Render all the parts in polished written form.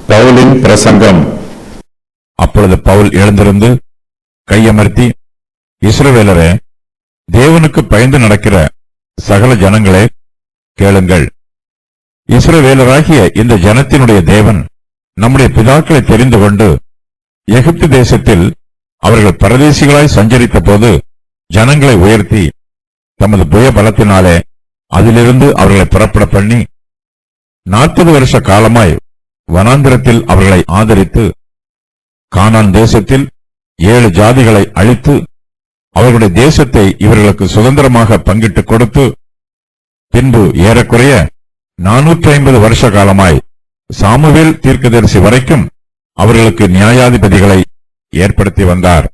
பவுலின் பிரசங்கம். அப்பொழுது பவுல் எழுந்திருந்து கையமர்த்தி, இஸ்ரவேலரே, தேவனுக்கு பயந்து நடக்கிற சகல ஜனங்களே கேளுங்கள். இஸ்ரவேலராகிய இந்த ஜனத்தினுடைய தேவன் நம்முடைய பிதாக்களை தெரிந்து கொண்டு எகிப்து தேசத்தில் அவர்கள் பரதேசிகளாய் சஞ்சரித்த போது ஜனங்களை உயர்த்தி தமது புய பலத்தினாலே அதிலிருந்து அவர்களை புறப்பட பண்ணி 40 வருஷ காலமாய் வனாந்திரத்தில் அவர்களை ஆதரித்து கானான் தேசத்தில் 7 ஜாதிகளை அழித்து அவர்களுடைய தேசத்தை இவர்களுக்கு சுதந்திரமாக பங்கிட்டுக் கொடுத்து பின்பு ஏறக்குறைய 450 வருஷ காலமாய் சாமுவேல் தீர்க்கதரிசி வரைக்கும் அவர்களுக்கு நியாயாதிபதிகளை ஏற்படுத்தி வந்தார்.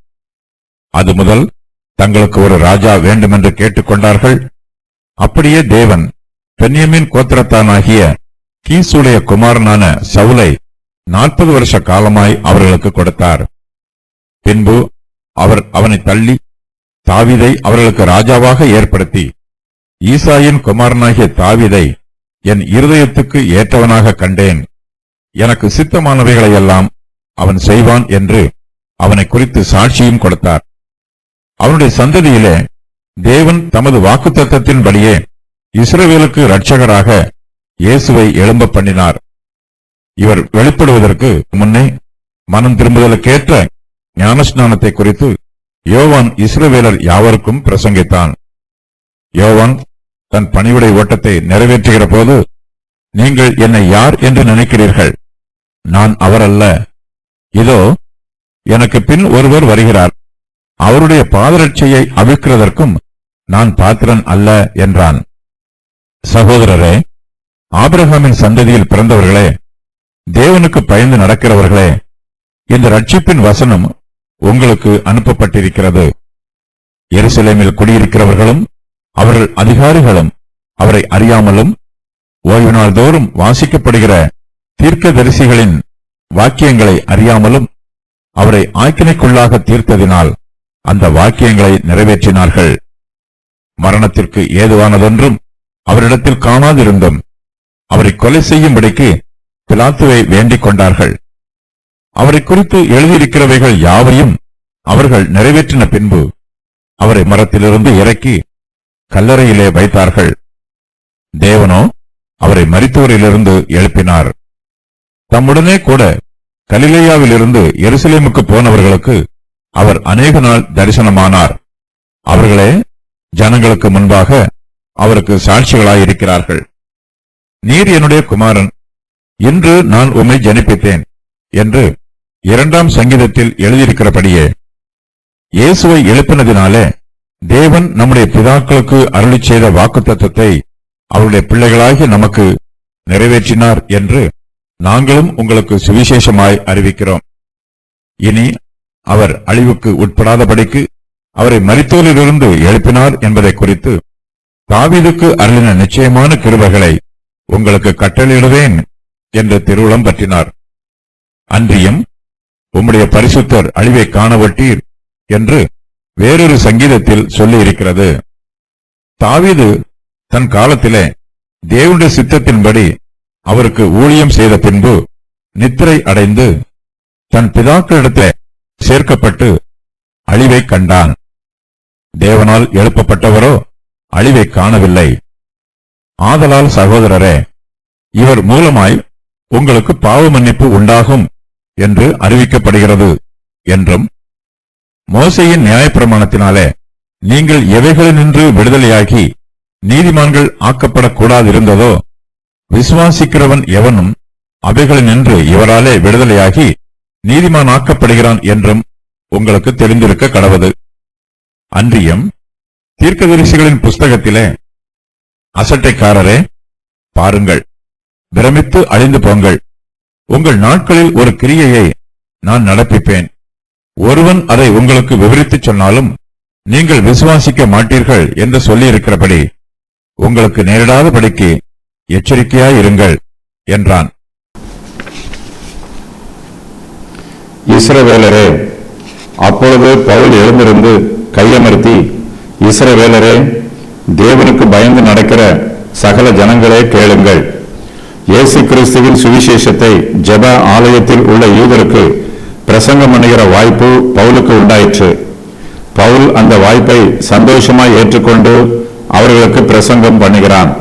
அது முதல் தங்களுக்கு ஒரு ராஜா வேண்டுமென்று கேட்டுக்கொண்டார்கள். அப்படியே தேவன் பென்யமீன் கோத்திரத்தானாகிய கீசுடைய குமாரனான சவுலை 40 வருஷ காலமாய் அவர்களுக்கு கொடுத்தார். பின்பு அவர் அவனை தள்ளி தாவீதை அவர்களுக்கு ராஜாவாக ஏற்படுத்தி, ஈசாயின் குமாரனாகிய தாவீதை என் இருதயத்துக்கு ஏற்றவனாக கண்டேன், எனக்கு சித்தமானவைகளையெல்லாம் அவன் செய்வான் என்று அவனை குறித்து சாட்சியும் கொடுத்தார். அவனுடைய சந்ததியிலே தேவன் தமது வாக்குத்தத்தத்தின்படியே இஸ்ரவேலுக்கு இரட்சகராக இயேசுவை எழும்ப பண்ணினார். இவர் வெளிப்படுவதற்கு முன்னே மனம் திரும்புதலுக்கேற்ற ஞானஸ்நானத்தை குறித்து யோவான் இஸ்ரவேலர் யாவருக்கும் பிரசங்கித்தான். யோவான் தன் பணிவிடை ஓட்டத்தை நிறைவேற்றுகிற போது, நீங்கள் என்னை யார் என்று நினைக்கிறீர்கள்? நான் அவரல்ல, இதோ எனக்கு பின் ஒருவர் வருகிறார், அவருடைய பாதரட்சையை அவிழ்க்கிறதற்கும் நான் பாத்திரன் அல்ல என்றான். சகோதரரே, ஆபிரகாமின் சந்ததியில் பிறந்தவர்களே, தேவனுக்கு பயந்து நடக்கிறவர்களே, இந்த ரட்சிப்பின் வசனம் உங்களுக்கு அனுப்பப்பட்டிருக்கிறது. எருசலேமில் குடியிருக்கிறவர்களும் அவர்கள் அதிகாரிகளும் அவரை அறியாமலும் ஓய்வு நாள் தோறும் வாசிக்கப்படுகிற தீர்க்கதரிசிகளின் வாக்கியங்களை அறியாமலும் அவரை ஆக்கினைக்குள்ளாக தீர்த்ததினால் அந்த வாக்கியங்களை நிறைவேற்றினார்கள். மரணத்திற்கு ஏதுவானதொன்றும் அவரிடத்தில் காணாதிருந்தும் அவரை கொலை செய்யும்படிக்கு பிலாத்துவை வேண்டிக் கொண்டார்கள். அவரை குறித்து எழுதியிருக்கிறவைகள் யாவையும் அவர்கள் நிறைவேற்றின பின்பு அவரை மரத்திலிருந்து இறக்கி கல்லறையிலே வைத்தார்கள். தேவனோ அவரை மரித்தோரிலிருந்து எழுப்பினார். தம்முடனே கூட கலிலேயாவிலிருந்து எருசலேமுக்கு போனவர்களுக்கு அவர் அநேக நாள் தரிசனமானார். அவர்களே ஜனங்களுக்கு முன்பாக அவருக்கு சாட்சிகளாயிருக்கிறார்கள். நீர் என்னுடைய குமாரன், இன்று நான் உம்மை ஜனிப்பித்தேன் என்று 2ஆம் சங்கீதத்தில் எழுதியிருக்கிறபடியே இயேசுவை எழுப்பினதினாலே தேவன் நம்முடைய பிதாக்களுக்கு அருளிச் செய்த வாக்குத்தத்தத்தை அவருடைய பிள்ளைகளாகிய நமக்கு நிறைவேற்றினார் என்று நாங்களும் உங்களுக்கு சுவிசேஷமாய் அறிவிக்கிறோம். இனி அவர் அழிவுக்கு உட்படாதபடிக்கு அவரை மரித்தோரிலிருந்து எழுப்பினார் என்பதை குறித்து தாவீதுக்கு அருளின நிச்சயமான கிருபைகளை உங்களுக்கு கட்டளையிடுவேன் என்று திருவுளம் பற்றினார். அன்றியும் உம்முடைய பரிசுத்தர் அழிவை காணவட்டீர் என்று வேறொரு சங்கீதத்தில் சொல்லியிருக்கிறது. தாவீது தன் காலத்திலே தேவனுடைய சித்தத்தின்படி அவருக்கு ஊழியம் செய்த பின்பு நித்திரை அடைந்து தன் பிதாக்களிடத்திலே சேர்க்கப்பட்டு அழிவை கண்டான். தேவனால் எழுப்பப்பட்டவரோ அழிவை காணவில்லை. ஆதலால் சகோதரரே, இவர் மூலமாய் உங்களுக்கு பாவ மன்னிப்பு உண்டாகும் என்று அறிவிக்கப்படுகிறது என்றும், மோசேயின் நியாயப்பிரமாணத்தினாலே நீங்கள் எவைகளினின்று விடுதலையாகி நீதிமான்கள் ஆக்கப்படக்கூடாதிருந்ததோ, விசுவாசிக்கிறவன் எவனும் அவைகளினின்று இவராலே விடுதலையாகி நீதிமானாக்கப்படுகிறான் என்றும் உங்களுக்கு தெரிந்திருக்க கடவது. அன்றியும் தீர்க்கதரிசிகளின் புஸ்தகத்திலே, அசட்டைக்காரரே பாருங்கள், பிரமித்து அழிந்து போங்கள், உங்கள் நாட்களில் ஒரு கிரியையை நான் நடப்பிப்பேன், ஒருவன் அதை உங்களுக்கு விவரித்துச் சொன்னாலும் நீங்கள் விசுவாசிக்க மாட்டீர்கள் என்று சொல்லியிருக்கிறபடி உங்களுக்கு நேரிடாதபடிக்கு எச்சரிக்கையாயிருங்கள் என்றான். இஸ்ரவேலரே, அப்பொழுது பவுல் எழுந்திருந்து கையமர்த்தி, இஸ்ரவேலரே, தேவனுக்கு பயந்து நடக்கிற சகல ஜனங்களே கேளுங்கள். இயேசு கிறிஸ்துவின் சுவிசேஷத்தை ஜெப ஆலயத்தில் உள்ள யூதருக்கு பிரசங்கம் பண்ணுகிற வாய்ப்பு பவுலுக்கு உண்டாயிற்று. பவுல் அந்த வாய்ப்பை சந்தோஷமாய் ஏற்றுக்கொண்டு அவர்களுக்கு பிரசங்கம் பண்ணுகிறான்.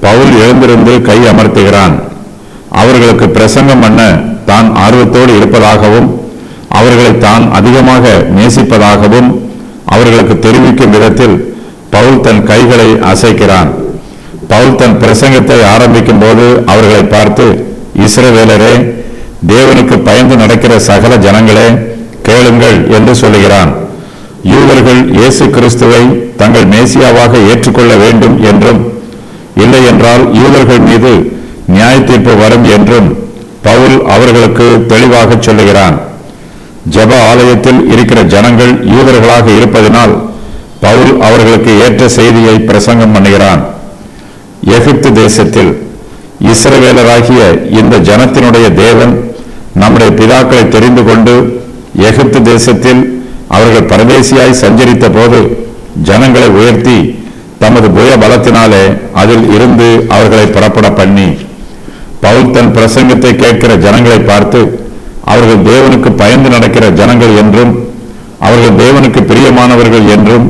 பவுல் எழுந்திருந்து கை அமர்த்துகிறான். அவர்களுக்கு பிரசங்கம் பண்ண தான் ஆர்வத்தோடு இருப்பதாகவும் அவர்களை தான் அதிகமாக நேசிப்பதாகவும் அவர்களுக்கு தெரிவிக்கும் விதத்தில் பவுல் தன் கைகளை அசைக்கிறான். பவுல் தன் பிரசங்கத்தை ஆரம்பிக்கும் போது அவர்களை பார்த்து, இஸ்ரவேலரே, தேவனுக்கு பயந்து நடக்கிற சகல ஜனங்களே, கேளுங்கள் என்று சொல்லுகிறான். யூதர்கள் இயேசு கிறிஸ்துவை தங்கள் மேசியாவாக ஏற்றுக்கொள்ள வேண்டும் என்றும், இல்லை என்றால் யூதர்கள் மீது நியாய தீர்ப்பு வரும் என்றும் பவுல் அவர்களுக்கு தெளிவாக சொல்லுகிறான். ஜெப ஆலயத்தில் இருக்கிற ஜனங்கள் யூதர்களாக இருப்பதனால் பவுல் அவர்களுக்கு ஏற்ற செய்தியை பிரசங்கம் பண்ணுகிறான். எகிப்து தேசத்தில் இஸ்ரவேலராகிய இந்த ஜனத்தினுடைய தேவன் நம்முடைய பிதாக்களை தெரிந்து கொண்டு எகிப்து தேசத்தில் அவர்கள் பரதேசியாய் சஞ்சரித்த போது ஜனங்களை உயர்த்தி தமது புய பலத்தினாலே அதில் இருந்து அவர்களை புறப்பட பண்ணி, பவுல் தன் பிரசங்கத்தை கேட்கிற ஜனங்களை பார்த்து, அவர்கள் தேவனுக்கு பயந்து நடக்கிற ஜனங்கள் என்றும் அவர்கள் தேவனுக்கு பிரியமானவர்கள் என்றும்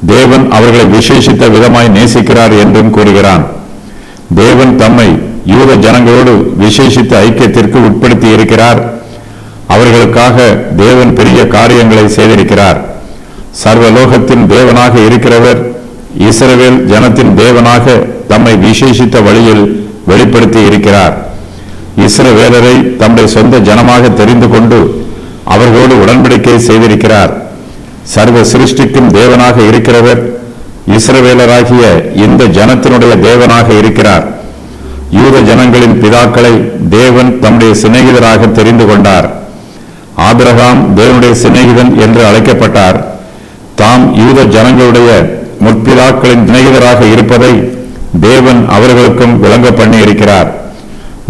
தேவன் அவர்களை விசேஷித்த விதமாய் நேசிக்கிறார் என்றும் கூறுகிறான். தேவன் தம்மை யூத ஜனங்களோடு விசேஷித்த ஐக்கியத்திற்கு உட்படுத்தி இருக்கிறார். அவர்களுக்காக தேவன் பெரிய காரியங்களை செய்திருக்கிறார். சர்வலோகத்தின் தேவனாக இருக்கிறவர் இஸ்ரவேல் ஜனத்தின் தேவனாக தம்மை விசேஷித்த வழியில் வெளிப்படுத்தி இருக்கிறார். இஸ்ரவேலரை தம்முடைய சொந்த ஜனமாக தெரிந்து கொண்டு அவர்களோடு உடன்படிக்கை செய்திருக்கிறார். சர்வ சிருஷ்டிக்கும் தேவனாக இருக்கிறவர் இஸ்ரவேலராகிய இந்த ஜனத்தினுடைய தேவனாக இருக்கிறார். யூத ஜனங்களின் பிதாக்களை தேவன் தம்முடைய சிநேகிதராக தெரிந்து கொண்டார். ஆபிரகாம் தேவனுடைய சிநேகிதன் என்று அழைக்கப்பட்டார். தாம் யூத ஜனங்களுடைய முற்பிதாக்களின் சிநேகிதராக இருப்பதை தேவன் அவர்களுக்கும் விளங்க பண்ணி இருக்கிறார்.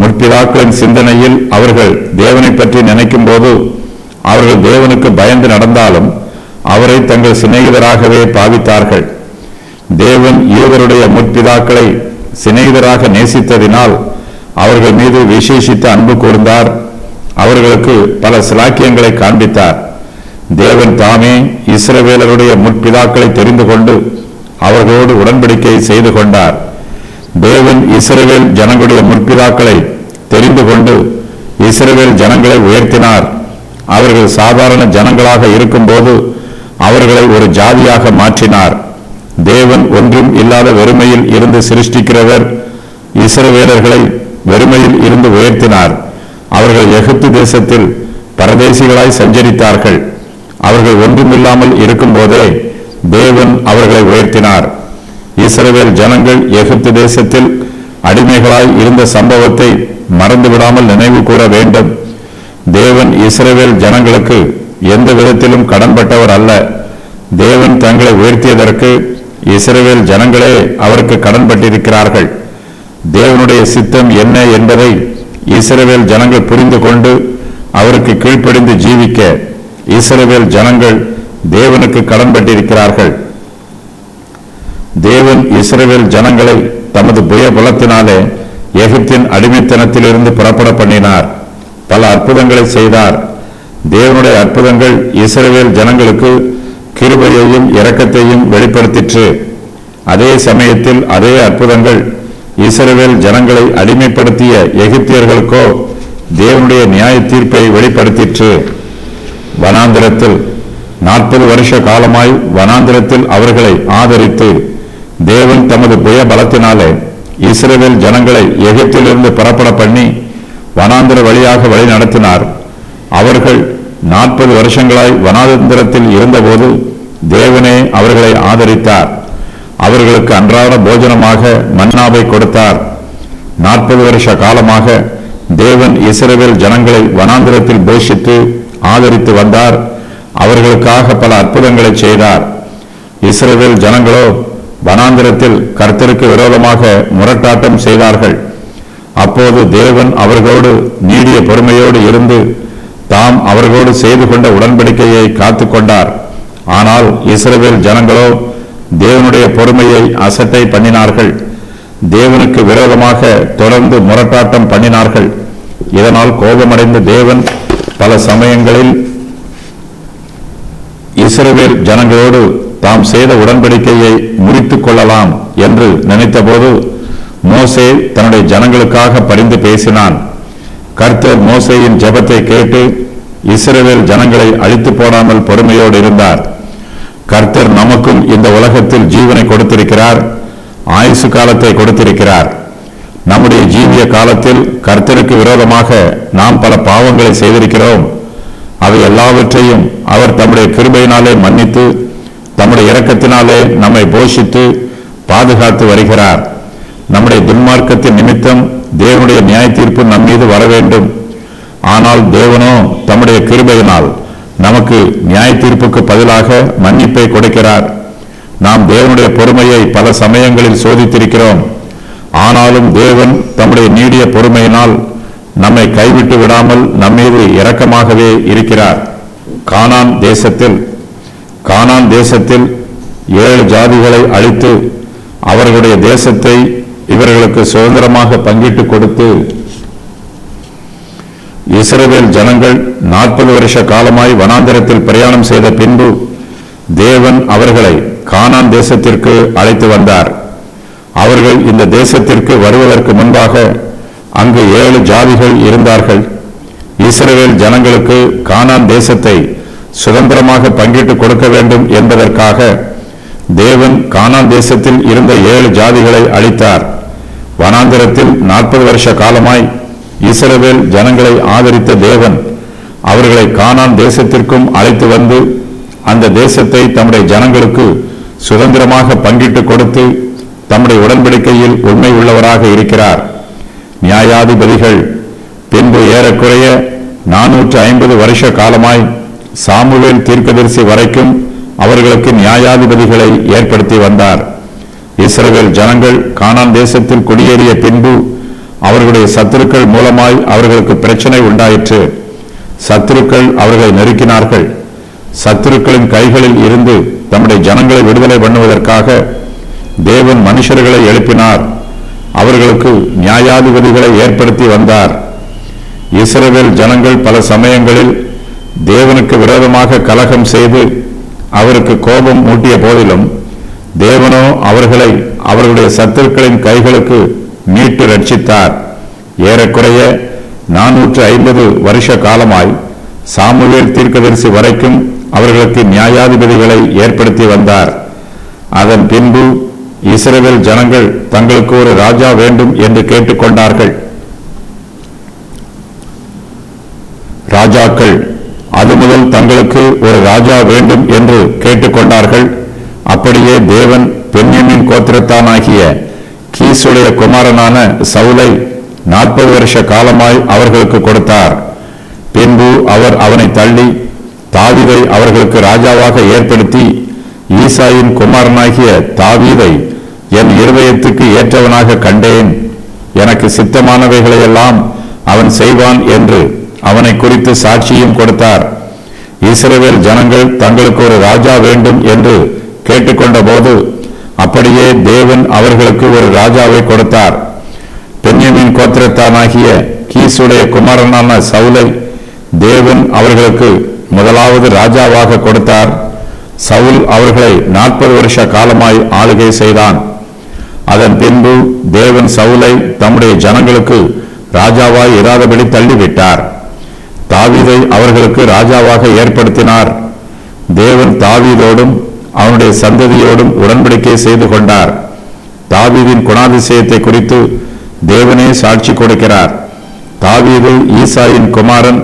முற்பிதாக்களின் சிந்தனையில் அவர்கள் தேவனை பற்றி நினைக்கும் போது அவர்கள் தேவனுக்கு பயந்து நடந்தாலும் அவரை தங்கள் சிநேகிதராகவே பாவித்தார்கள். தேவன் யூதருடைய முற்பிதாக்களை சிநேகிதராக நேசித்ததினால் அவர்கள் மீது விசேஷித்த அன்பு கூர்ந்தார். அவர்களுக்கு பல சிலாக்கியங்களை காண்பித்தார். தேவன் தாமே இஸ்ரவேலருடைய முற்பிதாக்களை தெரிந்து கொண்டு அவர்களோடு உடன்படிக்கை செய்து கொண்டார். தேவன் இஸ்ரவேல் ஜனங்களுடைய முற்பிதாக்களை தெரிந்து கொண்டு இஸ்ரவேல் ஜனங்களை உயர்த்தினார். அவர்கள் சாதாரண ஜனங்களாக இருக்கும்போது அவர்களை ஒரு ஜாதியாக மாற்றினார். தேவன் ஒன்றும் இல்லாத வெறுமையில் இருந்து சிருஷ்டிக்கிறவர் இஸ்ரவேலர்களை வெறுமையில் இருந்து உயர்த்தினார். அவர்கள் எகிப்து தேசத்தில் பரதேசிகளாய் சஞ்சரித்தார்கள். அவர்கள் ஒன்றுமில்லாமல் இருக்கும் போதே தேவன் அவர்களை உயர்த்தினார். இஸ்ரவேல் ஜனங்கள் எகிப்து தேசத்தில் அடிமைகளாய் இருந்த சம்பவத்தை மறந்துவிடாமல் நினைவு கூற வேண்டும். தேவன் இஸ்ரவேல் ஜனங்களுக்கு எந்த விதத்திலும் கடன்பட்டவர் அல்ல. தேவன் தங்களை உயர்த்தியதற்கு இஸ்ரவேல் ஜனங்களே அவருக்கு கடன்பட்டிருக்கிறார்கள். தேவனுடைய சித்தம் என்ன என்பதை இஸ்ரவேல் ஜனங்கள் புரிந்து கொண்டு அவருக்கு கீழ்ப்படிந்து ஜீவிக்க இஸ்ரவேல் ஜனங்கள் தேவனுக்கு கடன்பட்டிருக்கிறார்கள். தேவன் இஸ்ரவேல் ஜனங்களை தமது புய பலத்தினாலே எகிப்தின் அடிமைத்தனத்திலிருந்து புறப்பட பண்ணினார். பல அற்புதங்களை செய்தார். தேவனுடைய அற்புதங்கள் இஸ்ரவேல் ஜனங்களுக்கு கிருபையையும் இரக்கத்தையும் வெளிப்படுத்திற்று. அதே சமயத்தில் அதே அற்புதங்கள் இஸ்ரவேல் ஜனங்களை அடிமைப்படுத்திய எகிப்தியர்களுக்கோ தேவனுடைய நியாய தீர்ப்பை வெளிப்படுத்திற்று. வனாந்திரத்தில் 40 வருஷ காலமாய் வனாந்திரத்தில் அவர்களை ஆதரித்து தேவன் தமது புய பலத்தினாலே இஸ்ரவேல் ஜனங்களை எகிப்திலிருந்து புறப்பட பண்ணி வனாந்திர வழியாக வழி நடத்தினார். அவர்கள் 40 வருஷங்களாய் வனாந்திரத்தில் இருந்தபோது தேவனே அவர்களை ஆதரித்தார். அவர்களுக்கு அன்றாட போஜனமாக மன்னாவை கொடுத்தார். 40 வருஷ காலமாக தேவன் இஸ்ரவேல் ஜனங்களை வனாந்திரத்தில் போஷித்து ஆதரித்து வந்தார். அவர்களுக்காக பல அற்புதங்களை செய்தார். இஸ்ரவேல் ஜனங்களோ வனாந்திரத்தில் கர்த்தருக்கு விரோதமாக முரட்டாட்டம் செய்தார்கள். அப்போது தேவன் அவர்களோடு நீடிய பொறுமையோடு இருந்து தாம் அவர்களோடு செய்து கொண்ட உடன்படிக்கையை காத்து கொண்டார். ஆனால் இஸ்ரவேல் ஜனங்களோ தேவனுடைய பொறுமையை அசட்டை பண்ணினார்கள். தேவனுக்கு விரோதமாக தொடர்ந்து முரட்டாட்டம் பண்ணினார்கள். இதனால் கோபமடைந்த தேவன் பல சமயங்களில் இஸ்ரவேல் ஜனங்களோடு தாம் செய்த உடன்படிக்கையை முறித்துக் கொள்ளலாம் என்று நினைத்தபோது மோசே தன்னுடைய ஜனங்களுக்காக பரிந்து பேசினான். கர்த்தர் மோசேயின் ஜெபத்தை கேட்டு இஸ்ரவேல் ஜனங்களை அழித்து போடாமல் பொறுமையோடு இருந்தார். கர்த்தர் நமக்கும் இந்த உலகத்தில் ஜீவனை கொடுத்திருக்கிறார், ஆயுசு காலத்தை கொடுத்திருக்கிறார். நம்முடைய ஜீவிய காலத்தில் கர்த்தருக்கு விரோதமாக நாம் பல பாவங்களை செய்திருக்கிறோம். அவை எல்லாவற்றையும் அவர் தம்முடைய கிருபையினாலே மன்னித்து தம்முடைய இரக்கத்தினாலே நம்மை போஷித்து பாதுகாத்து வருகிறார். நம்முடைய துன்மார்க்கத்தின் நிமித்தம் தேவனுடைய நியாய தீர்ப்பு நம் மீது வர வேண்டும். ஆனால் தேவனோ தம்முடைய கிருபையினால் நமக்கு நியாய தீர்ப்புக்கு பதிலாக மன்னிப்பை கொடுக்கிறார். நாம் தேவனுடைய பொறுமையை பல சமயங்களில் சோதித்திருக்கிறோம். ஆனாலும் தேவன் தம்முடைய நீடிய பொறுமையினால் நம்மை கைவிட்டு விடாமல் நம்மீது இரக்கமாகவே இருக்கிறார். கானான் தேசத்தில் 7 ஜாதிகளை அழித்து அவர்களுடைய தேசத்தை இவர்களுக்கு சுதந்திரமாக பங்கிட்டு கொடுத்து இஸ்ரவேல் ஜனங்கள் 40 வருஷ காலமாய் வனாந்தரத்தில் பிரயாணம் செய்த பின்பு தேவன் அவர்களை கானான் தேசத்திற்கு அழைத்து வந்தார். அவர்கள் இந்த தேசத்திற்கு வருவதற்கு முன்பாக அங்கு 7 ஜாதிகள் இருந்தார்கள். இஸ்ரவேல் ஜனங்களுக்கு கானான் தேசத்தை சுதந்திரமாக பங்கிட்டு கொடுக்க வேண்டும் என்பதற்காக தேவன் கானான் தேசத்தில் இருந்த 7 ஜாதிகளை அழித்தார். வனாந்தரத்தில் 40 வருஷ காலமாய் இஸ்ரவேல் ஜனங்களை ஆதரித்த தேவன் அவர்களை கானான் தேசத்திற்கும் அழைத்து வந்து அந்த தேசத்தை தம்முடைய ஜனங்களுக்கு சுதந்திரமாக பங்கிட்டு கொடுத்து தம்முடைய உடன்படிக்கையில் உண்மை உள்ளவராக இருக்கிறார். நியாயாதிபதிகள் பின்பு ஏறக்குறைய 450 வருஷ காலமாய் சாமுவேல் தீர்க்கதரிசி வரைக்கும் அவர்களுக்கு நியாயாதிபதிகளை ஏற்படுத்தி வந்தார். இஸ்ரவேல் ஜனங்கள் கானான் தேசத்தில் குடியேறிய பின்பு அவர்களுடைய சத்துருக்கள் மூலமாய் அவர்களுக்கு பிரச்சனை உண்டாயிற்று. சத்துருக்கள் அவர்களை நெருக்கினார்கள். சத்துருக்களின் கைகளில் இருந்து தம்முடைய ஜனங்களை விடுதலை பண்ணுவதற்காக தேவன் மனுஷர்களை எழுப்பினார். அவர்களுக்கு நியாயாதிபதிகளை ஏற்படுத்தி வந்தார். இஸ்ரவேல் ஜனங்கள் பல சமயங்களில் தேவனுக்கு விரோதமாக கலகம் செய்து அவருக்கு கோபம் மூட்டிய போதிலும் தேவனோ அவர்களை அவர்களுடைய சத்துருக்களின் கைகளுக்கு மீட்டு ரட்சித்தார். ஏறக்குறைய 450 வருஷ காலமாய் சாமுவேல் தீர்க்கதரிசி வரைக்கும் அவர்களுக்கு நியாயாதிபதிகளை ஏற்படுத்தி வந்தார். அதன் பின்பு இஸ்ரவேல் ஜனங்கள் தங்களுக்கு ஒரு ராஜா வேண்டும் என்று கேட்டுக்கொண்டார்கள். ராஜாக்கள் அது முதல் தங்களுக்கு ஒரு ராஜா வேண்டும் என்று கேட்டுக்கொண்டார்கள். அப்படியே தேவன் பென்யமீன் கோத்திரத்தானாகிய கீசுடைய குமாரனான சவுலை 40 வருஷ காலமாய் அவர்களுக்கு கொடுத்தார். பின்பு அவர் அவனை தள்ளி தாவீதை அவர்களுக்கு ராஜாவாக ஏற்படுத்தி ஈசாயின் குமாரனாகிய தாவீதை என் இருதயத்துக்கு ஏற்றவனாக கண்டேன், எனக்கு சித்தமானவைகளையெல்லாம் அவன் செய்வான் என்று அவனை குறித்து சாட்சியும் கொடுத்தார். இஸ்ரவேல் ஜனங்கள் தங்களுக்கு ஒரு ராஜா வேண்டும் என்று கேட்டுக்கொண்ட போது அப்படியே தேவன் அவர்களுக்கு ஒரு ராஜாவை கொடுத்தார். பென்யமீன் கோத்திரத்தானாகிய கீசுடைய குமாரனான சவுலை தேவன் அவர்களுக்கு முதலாவது ராஜாவாக கொடுத்தார். சவுல் அவர்களை 40 வருஷ காலமாய் ஆளுகை செய்தான். அதன் பின்பு தேவன் சவுலை தம்முடைய ஜனங்களுக்கு ராஜாவாய் இராதபடி தள்ளிவிட்டார். தாவீதை அவர்களுக்கு ராஜாவாக ஏற்படுத்தினார். தேவன் தாவீதோடும் அவனுடைய சந்ததியோடும் உடன்படிக்கை செய்து கொண்டார். தாவீதின் குணாதிசயத்தை குறித்து தேவனே சாட்சி கொடுக்கிறார். தாவீது ஈசாயின் குமாரன்.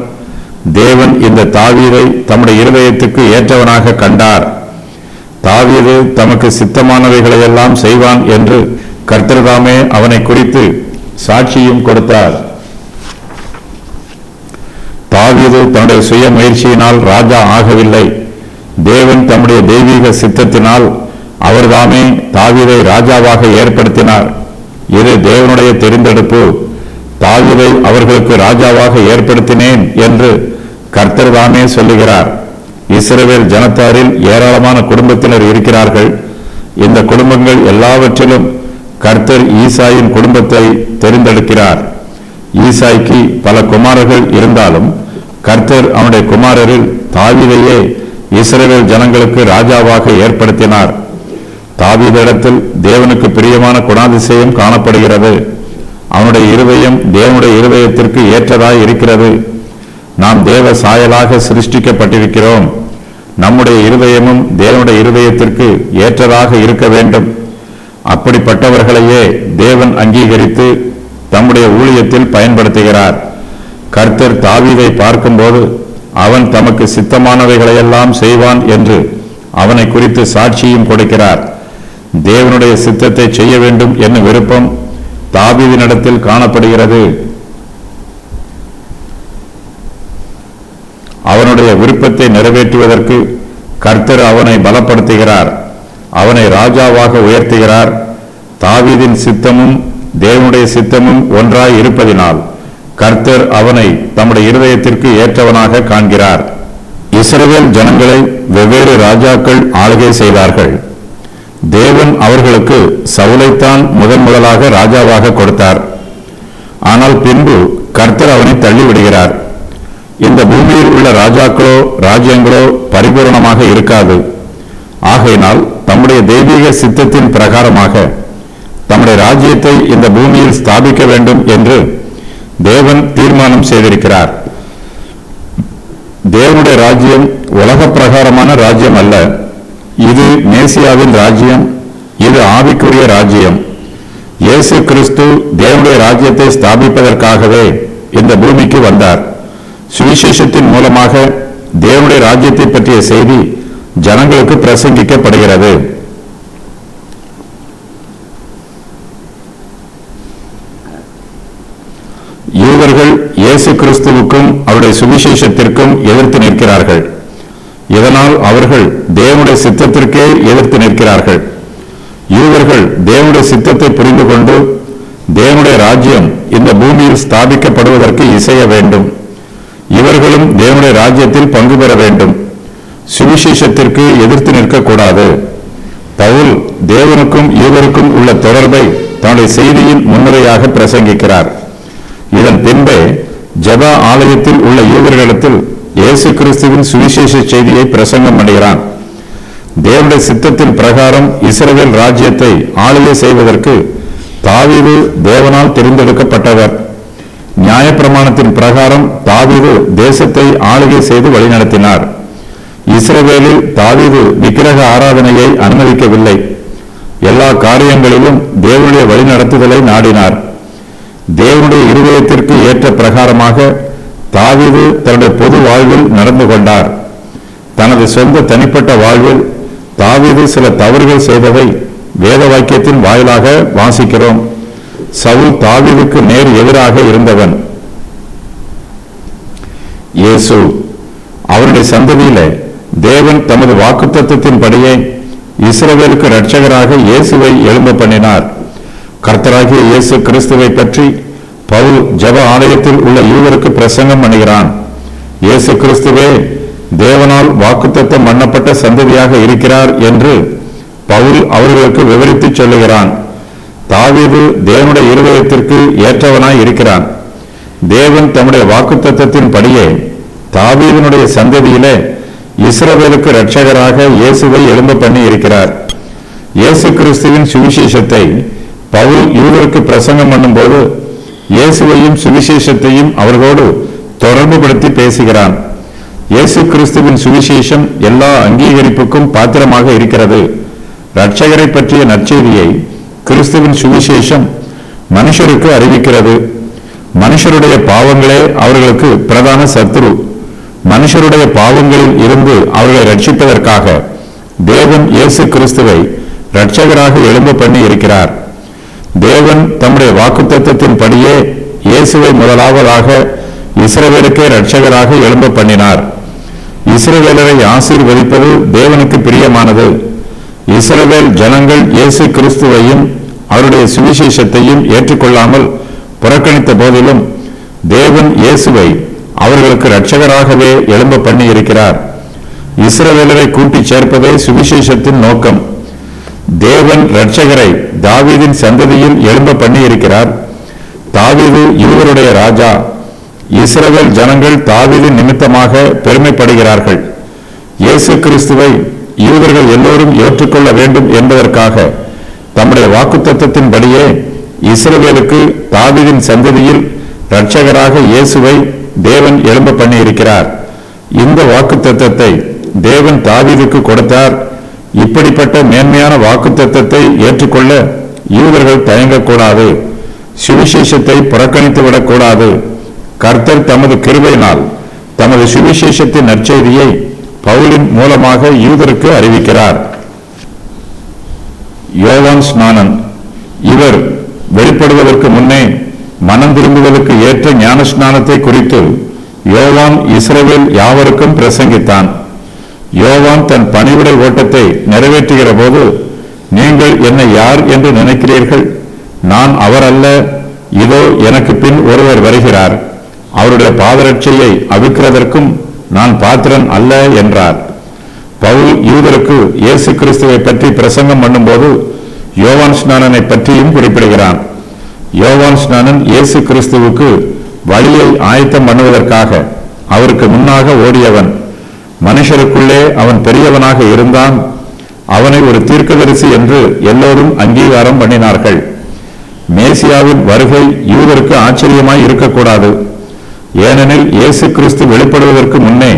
தேவன் இந்த தாவீதை தம்முடைய இருதயத்துக்கு ஏற்றவனாக கண்டார். தாவீது தமக்கு சித்தமானவைகளையெல்லாம் செய்வான் என்று கர்த்தர்தாமே அவனை குறித்து சாட்சியும் கொடுத்தார். தாவீது தன்னுடைய சுய முயற்சியினால் ராஜா ஆகவில்லை. தேவன் தம்முடைய தெய்வீக சித்தத்தினால் அவர்தாமே தாவீதை ராஜாவாக ஏற்படுத்தினார். இது தேவனுடைய தெரிந்தெடுப்பு. தாவீதை அவர்களுக்கு ராஜாவாக ஏற்படுத்தினேன் என்று கர்த்தர்தாமே சொல்லுகிறார். இஸ்ரவேல் ஜனத்தாரில் ஏராளமான குடும்பத்தினர் இருக்கிறார்கள். இந்த குடும்பங்கள் எல்லாவற்றிலும் கர்த்தர் ஈசாயின் குடும்பத்தை தெரிந்தெடுக்கிறார். ஈசாய்க்கு பல குமாரர்கள் இருந்தாலும் கர்த்தர் அவனுடைய குமாரரில் தாவீதையே இஸ்ரவேல் ஜனங்களுக்கு ராஜாவாக ஏற்படுத்தினார். தாவீதிடத்தில் தேவனுக்கு பிரியமான குணாதிசயம் காணப்படுகிறது. அவனுடைய இருதயம் தேவனுடைய இருதயத்திற்கு ஏற்றதாய் இருக்கிறது. நாம் தேவ சாயலாக சிருஷ்டிக்கப்பட்டிருக்கிறோம். நம்முடைய இருதயமும் தேவனுடைய இருதயத்திற்கு ஏற்றதாக இருக்க வேண்டும். அப்படிப்பட்டவர்களையே தேவன் அங்கீகரித்து தம்முடைய ஊழியத்தில் பயன்படுத்துகிறார். கர்த்தர் தாவீதை பார்க்கும்போது அவன் தமக்கு சித்தமானவைகளையெல்லாம் செய்வான் என்று அவனை குறித்து சாட்சியும் கொடுக்கிறார். தேவனுடைய சித்தத்தை செய்ய வேண்டும் என்னும் விருப்பம் தாவீதினிடத்தில் காணப்படுகிறது. அவனுடைய விருப்பத்தை நிறைவேற்றுவதற்கு கர்த்தர் அவனை பலப்படுத்துகிறார். அவனை ராஜாவாக உயர்த்துகிறார். தாவீதின் சித்தமும் தேவனுடைய சித்தமும் ஒன்றாய் இருப்பதினால் கர்த்தர் அவனை தம்முடைய இருதயத்திற்கு ஏற்றவனாக காண்கிறார். இஸ்ரவேல் ஜனங்களை வெவ்வேறு ராஜாக்கள் ஆளுகை செய்தார்கள். தேவன் அவர்களுக்கு சவுலைத்தான் முதலாக ராஜாவாக கொடுத்தார். ஆனால் பின்பு கர்த்தர் அவனை தள்ளிவிடுகிறார். இந்த பூமியில் உள்ள ராஜாக்களோ ராஜ்யங்களோ பரிபூர்ணமாக இருக்காது. ஆகையினால் தம்முடைய தெய்வீக சித்தத்தின் பிரகாரமாக தம்முடைய ராஜ்யத்தை இந்த பூமியில் ஸ்தாபிக்க வேண்டும் என்று தேவன் தீர்மானம் செய்திருக்கிறார். தேவனுடைய ராஜ்யம் உலக பிரகாரமான ராஜ்யம் அல்ல. இது மேசியாவின் ராஜ்யம். இது ஆவிக்குரிய ராஜ்யம். இயேசு கிறிஸ்து தேவனுடைய ராஜ்யத்தை ஸ்தாபிப்பதற்காகவே இந்த பூமிக்கு வந்தார். சுவிசேஷத்தின் மூலமாக தேவனுடைய ராஜ்யத்தை பற்றிய செய்தி ஜனங்களுக்கு பிரசங்கிக்கப்படுகிறது. யூதர்கள் இயேசு கிறிஸ்துவுக்கும் அவருடைய சுவிசேஷத்திற்கும் எதிர்த்து நிற்கிறார்கள். இதனால் அவர்கள் தேவனுடைய சித்தத்திற்கே எதிர்த்து நிற்கிறார்கள். யூதர்கள் தேவனுடைய சித்தத்தை புரிந்து கொண்டு தேவனுடைய ராஜ்யம் இந்த பூமியில் ஸ்தாபிக்கப்படுவதற்கு இசைய வேண்டும். இவர்களும் தேவனுடைய ராஜ்யத்தில் பங்கு பெற வேண்டும். சுவிசேஷத்திற்கு எதிர்த்து நிற்கக்கூடாது. பவுல் தேவனுக்கும் யூதருக்கும் உள்ள தொடர்பை தன்னுடைய செய்தியின் முன்னுரையாக பிரசங்கிக்கிறார். இதன் பின்பே ஜெப ஆலயத்தில் உள்ள யூதர்களிடத்தில் இயேசு கிறிஸ்துவின் சுவிசேஷ செய்தியை பிரசங்கம் பண்ணுகிறான். தேவனுடைய சித்தத்தின் பிரகாரம் இஸ்ரவேல் ராஜ்யத்தை ஆளுகை செய்வதற்கு தாவீது தேவனால் தெரிந்தெடுக்கப்பட்டவர். நியாயப்பிரமாணத்தின் பிரகாரம் தாவீது தேசத்தை ஆளுகை செய்து வழிநடத்தினார். இஸ்ரவேலில் தாவீது விக்கிரக ஆராதனையை அனுமதிக்கவில்லை. எல்லா காரியங்களிலும் தேவனுடைய வழிநடத்துதலை நாடினார். தேவனுடைய இருதயத்திற்கு ஏற்ற பிரகாரமாக தாவீது தன்னுடைய பொது வாழ்வில் நடந்து கொண்டார். தனது சொந்த தனிப்பட்ட வாழ்வில் தாவீது சில தவறுகள் செய்ததை வேத வாக்கியத்தின் வாயிலாக வாசிக்கிறோம். சவுல் தாவீதுக்கு நேர் எதிராக இருந்தவன். இயேசு அவருடைய சந்ததியிலே தேவன் தமது வாக்குத்தத்தத்தின்படியே இஸ்ரவேலுக்கு இரட்சகராக இயேசுவை எழும்ப பண்ணினார். கர்த்தராகிய இயேசு கிறிஸ்துவை பற்றி பவுல் ஜெப ஆலயத்தில் உள்ள யூதருக்கு பிரசங்கம் பண்ணுகிறான். இயேசு கிறிஸ்துவே தேவனால் வாக்குத்தத்தம் பண்ணப்பட்ட சந்ததியாக இருக்கிறார் என்று பவுல் அவர்களுக்கு விவரித்து சொல்லுகிறான். தாவீது தேவனுடைய இருதயத்திற்கு ஏற்றவனாய் இருக்கிறான். தேவன் தம்முடைய வாக்குத்தத்தத்தின் படியே தாவீதினுடைய சந்ததியிலே இஸ்ரவேலுக்கு இரட்சகராக இயேசுவை எழும்ப பண்ணி இருக்கிறார். இயேசு கிறிஸ்துவின் சுவிசேஷத்தை பவுல் யூதருக்கு பிரசங்கம் பண்ணும்போது இயேசுவையும் சுவிசேஷத்தையும் அவர்களோடு தொடர்பு படுத்தி பேசுகிறான். இயேசு கிறிஸ்துவின் சுவிசேஷம் எல்லா அங்கீகரிப்புக்கும் பாத்திரமாக இருக்கிறது. இரட்சகரை பற்றிய நற்செய்தியை கிறிஸ்துவின் சுவிசேஷம் மனுஷருக்கு அறிவிக்கிறது. மனுஷருடைய பாவங்களே அவர்களுக்கு பிரதான சத்துரு. மனுஷருடைய பாவங்களில் இருந்து அவர்களை ரட்சிப்பதற்காக தேவன் இயேசு கிறிஸ்துவை இரட்சகராக எழும்ப பண்ணி இருக்கிறார். தேவன் தம்முடைய வாக்குத்தத்தத்தின் படியே இயேசுவை முதலாவதாக இஸ்ரவேலுக்கே இரட்சகராக எழும்ப பண்ணினார். இஸ்ரவேலரை ஆசீர்வதிப்பது தேவனுக்கு பிரியமானது. இஸ்ரவேல் ஜனங்கள் இயேசு கிறிஸ்துவையும் அவருடைய சுவிசேஷத்தையும் ஏற்றுக்கொள்ளாமல் புறக்கணித்த போதிலும் தேவன் இயேசுவை அவர்களுக்கு இரட்சகராகவே எழும்ப பண்ணி இருக்கிறார். இஸ்ரவேலரை கூட்டி சேர்ப்பதே சுவிசேஷத்தின் நோக்கம். தேவன் இரட்சகரை தாவீதின் சந்ததியில் எழும்ப பண்ணி இருக்கிறார். தாவீது யூதருடைய ராஜா. இஸ்ரவேல் ஜனங்கள் தாவீதின் நிமித்தமாக பெருமைப்படுகிறார்கள். இயேசு கிறிஸ்துவை யூதர்கள் எல்லோரும் ஏற்றுக்கொள்ள வேண்டும் என்பதற்காக தம்முடைய வாக்குத்தத்தத்தின்படியே இஸ்ரவேலுக்கு தாவீதின் சந்ததியில் இரட்சகராக இயேசுவை தேவன் எழும்ப பண்ணி இருக்கிறார். இந்த வாக்குத்தத்தத்தை தேவன் தாவீதுக்கு கொடுத்தார். இப்படிப்பட்ட மேன்மையான வாக்குத்தத்தத்தை ஏற்றுக்கொள்ள யூதர்கள் தயங்கக்கூடாது. சுவிசேஷத்தை புறக்கணித்துவிடக் கூடாது. கர்த்தர் தமது கிருபையினால் தமது சுவிசேஷத்தின் நற்செய்தியை பவுலின் மூலமாக யூதருக்கு அறிவிக்கிறார். யோவான் ஸ்நானன். இவர் வெளிப்படுவதற்கு முன்னே மனம் திரும்புவதற்கு ஏற்ற ஞான ஸ்நானத்தை குறித்து யோவான் இஸ்ரவேல் யாவருக்கும் பிரசங்கித்தான். யோவான் தன் பணிவிடை ஓட்டத்தை நிறைவேற்றுகிற போது, நீங்கள் என்னை யார் என்று நினைக்கிறீர்கள்? நான் அவர் அல்ல, இதோ எனக்கு பின் ஒருவர் வருகிறார், அவருடைய பாதரட்சையை அவிக்கிறதற்கும் நான் பாத்திரன் அல்ல என்றார். பவுல் யூதருக்கு இயேசு கிறிஸ்துவை பற்றி பிரசங்கம் பண்ணும்போது யோவான் ஸ்நானனை பற்றியும் குறிப்பிடுகிறான். யோவான் ஸ்நானன் இயேசு கிறிஸ்துவுக்கு வழியை ஆயத்தம் பண்ணுவதற்காக அவருக்கு முன்னாக ஓடியவன். மனுஷருக்குள்ளே அவன் பெரியவனாக இருந்தான். அவனை ஒரு தீர்க்கதரிசி என்று எல்லோரும் அங்கீகாரம் பண்ணினார்கள். மேசியாவின் வருகை யூதருக்கு ஆச்சரியமாய் இருக்கக்கூடாது. ஏனெனில் இயேசு கிறிஸ்து வெளிப்படுவதற்கு முன்னே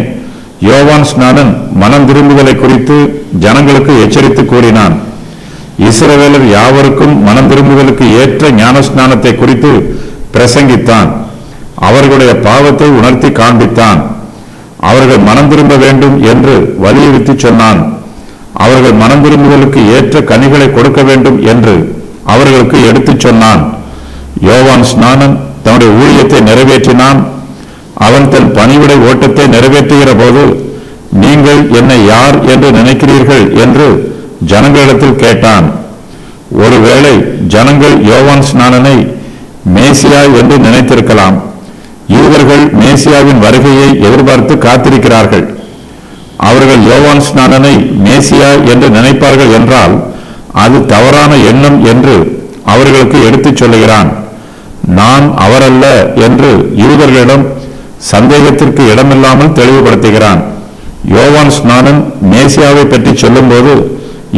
யோவான் ஸ்நானன் மனம் திரும்புதலை குறித்து ஜனங்களுக்கு எச்சரித்து கூறினான். இஸ்ரவேலர் யாவருக்கும் மனம் திரும்புதலுக்கு ஏற்ற ஞான ஸ்நானத்தை குறித்து பிரசங்கித்தான். அவர்களுடைய பாவத்தை உணர்த்தி காண்பித்தான். அவர்கள் மனம் திரும்ப வேண்டும் என்று வலியுறுத்தி சொன்னான். அவர்கள் மனம் திரும்புதலுக்கு ஏற்ற கனிகளை கொடுக்க வேண்டும் என்று அவர்களுக்கு எடுத்துச் சொன்னான். யோவான் ஸ்நானன் தன்னுடைய ஊழியத்தை நிறைவேற்றினான். அவன் தன் பணிவிடை ஓட்டத்தை நிறைவேற்றுகிற போது, நீங்கள் என்னை யார் என்று நினைக்கிறீர்கள் என்று ஜனங்களிடத்தில் கேட்டான். ஒருவேளை ஜனங்கள் யோவான் ஸ்நானனை மேசியா என்று நினைத்திருக்கலாம். யூதர்கள் மேசியாவின் வருகையை எதிர்பார்த்து காத்திருக்கிறார்கள். அவர்கள் யோவான் ஸ்நானனை மேசியா என்று நினைப்பார்கள் என்றால் அது தவறான எண்ணம் என்று அவர்களுக்கு எடுத்துச் சொல்லுகிறான். நான் அவரல்ல என்று யூதர்களிடம் சந்தேகத்திற்கு இடமில்லாமல் தெளிவுபடுத்துகிறான். யோவான் ஸ்நானன் மேசியாவை பற்றி சொல்லும்போது,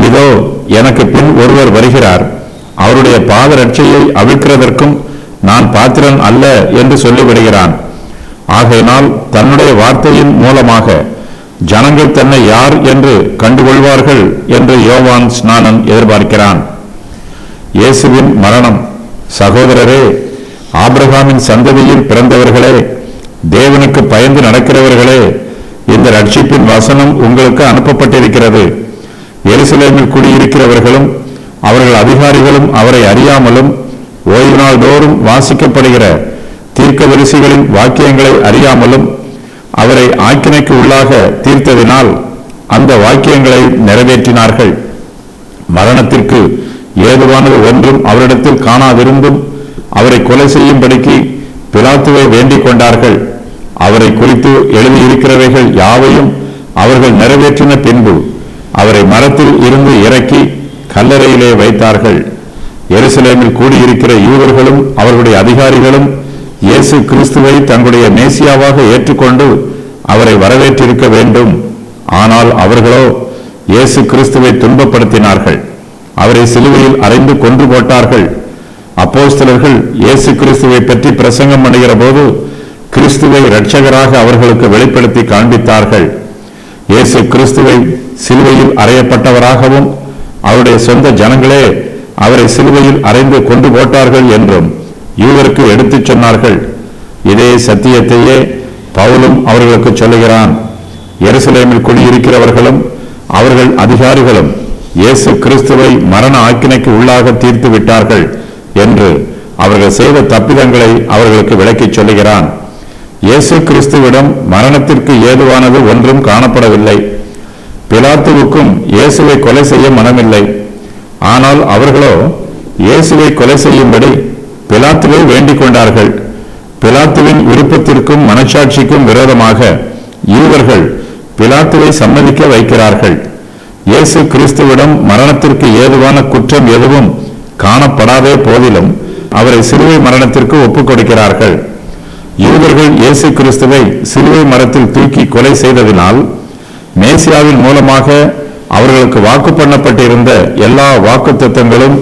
இதோ எனக்கு பின் ஒருவர் வருகிறார், அவருடைய பாதரட்சையை அவிழ்க்கிறதற்கும் நான் பாத்திரன் அல்ல என்று சொல்லிவிடுகிறான். ஆகையினால் தன்னுடைய வார்த்தையின் மூலமாக ஜனங்கள் தன்னை யார் என்று கண்டுகொள்வார்கள் என்று யோவான் ஸ்நானன் எதிர்பார்க்கிறான். இயேசுவின் மரணம். சகோதரரே, ஆபிரகாமின் சந்ததியில் பிறந்தவர்களே, தேவனுக்கு பயந்து நடக்கிறவர்களே, இந்த ரட்சிப்பின் வசனம் உங்களுக்கு அனுப்பப்பட்டிருக்கிறது. எருசலேமில் குடியிருக்கிறவர்களும் அவர்கள் அதிகாரிகளும் அவரை அறியாமலும் ஓய்வு நாள் தோறும் வாசிக்கப்படுகிற தீர்க்கதரிசிகளின் வாக்கியங்களை அறியாமலும் அவரை ஆக்கினைக்கு உள்ளாக தீர்த்ததினால் அந்த வாக்கியங்களை நிறைவேற்றினார்கள். மரணத்திற்கு ஏதுவானது ஒன்றும் அவரிடத்தில் காணாதிருந்தும் அவரை கொலை செய்யும்படிக்கு பிலாத்துவை வேண்டிக் கொண்டார்கள். அவரை குறித்து எழுதியிருக்கிறவைகள் யாவையும் அவர்கள் நிறைவேற்றின பின்பு அவரை மரத்தில் இருந்து இறக்கி கல்லறையிலே வைத்தார்கள். எருசலேமில் கூடியிருக்கிற யூதர்களும் அவர்களுடைய அதிகாரிகளும் இயேசு கிறிஸ்துவை தங்களுடைய மேசியாவாக ஏற்றுக்கொண்டு அவரை வரவேற்றிருக்க வேண்டும். ஆனால் அவர்களோ இயேசு கிறிஸ்துவை துன்பப்படுத்தினார்கள். அவரை சிலுவையில் அறைந்து கொன்று போட்டார்கள். அப்போஸ்தலர்கள் இயேசு கிறிஸ்துவை பற்றி பிரசங்கம் பண்ணுகிற போது கிறிஸ்துவை இரட்சகராக அவர்களுக்கு வெளிப்படுத்தி காண்பித்தார்கள். இயேசு கிறிஸ்துவை சிலுவையில் அறையப்பட்டவராகவும் அவருடைய சொந்த ஜனங்களே அவரை சிலுவையில் அறைந்து கொண்டு போட்டார்கள் என்றும் யூதருக்கு எடுத்துச் சொன்னார்கள். இதே சத்தியத்தையே பவுலும் அவர்களுக்கு சொல்லுகிறான். எருசலேமில் குடியிருக்கிறவர்களும் அவர்கள் அதிகாரிகளும் இயேசு கிறிஸ்துவை மரண ஆக்கினைக்கு உள்ளாக தீர்த்து விட்டார்கள் என்று அவர்கள் செய்த தப்பிதங்களை அவர்களுக்கு விளக்கிச் சொல்லுகிறான். இயேசு கிறிஸ்துவிடம் மரணத்திற்கு ஏதுவானது ஒன்றும் காணப்படவில்லை. பிலாத்துவுக்கும் இயேசுவை கொலை செய்ய மனமில்லை. ஆனால் அவர்களோ இயேசுவை கொலை செய்யும்படி பிலாத்துவை வேண்டிக் கொண்டார்கள். பிலாத்துவின் விருப்பத்திற்கும் மனச்சாட்சிக்கும் விரோதமாக யூதர்கள் பிலாத்துவை சம்மதிக்க வைக்கிறார்கள். இயேசு கிறிஸ்துவிடம் மரணத்திற்கு ஏதுவான குற்றம் எதுவும் காணப்படாத போதிலும் அவரை சிலுவை மரணத்திற்கு ஒப்புக் கொடுக்கிறார்கள். யூதர்கள் இயேசு கிறிஸ்துவை சிலுவை மரத்தில் தூக்கி கொலை செய்ததினால் மேசியாவின் மூலமாக அவர்களுக்கு வாக்கு பண்ணப்பட்டிருந்த எல்லா வாக்குத்தத்தங்களும்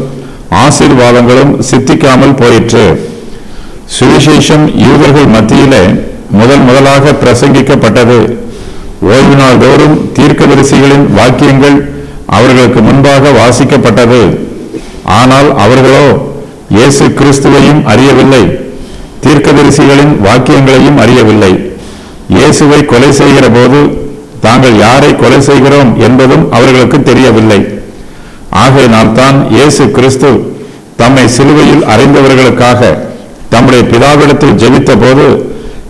ஆசீர்வாதங்களும் சித்திக்காமல் போயிற்று. சுவிசேஷம் யூதர்கள் மத்தியிலே முதலாக பிரசங்கிக்கப்பட்டது. ஓய்வு நாள் தோறும் தீர்க்கதரிசிகளின் வாக்கியங்கள் அவர்களுக்கு முன்பாக வாசிக்கப்பட்டது. ஆனால் அவர்களோ இயேசு கிறிஸ்துவையும் அறியவில்லை, தீர்க்கதரிசிகளின் வாக்கியங்களையும் அறியவில்லை. இயேசுவை கொலை செய்கிற போது தாங்கள் யாரை கொலை செய்கிறோம் என்பதும் அவர்களுக்கு தெரியவில்லை. ஆகையினால் தான் இயேசு கிறிஸ்து தம்மை சிலுவையில் அறைந்தவர்களுக்காக தம்முடைய பிதாவிடத்தில் ஜெபித்த போது,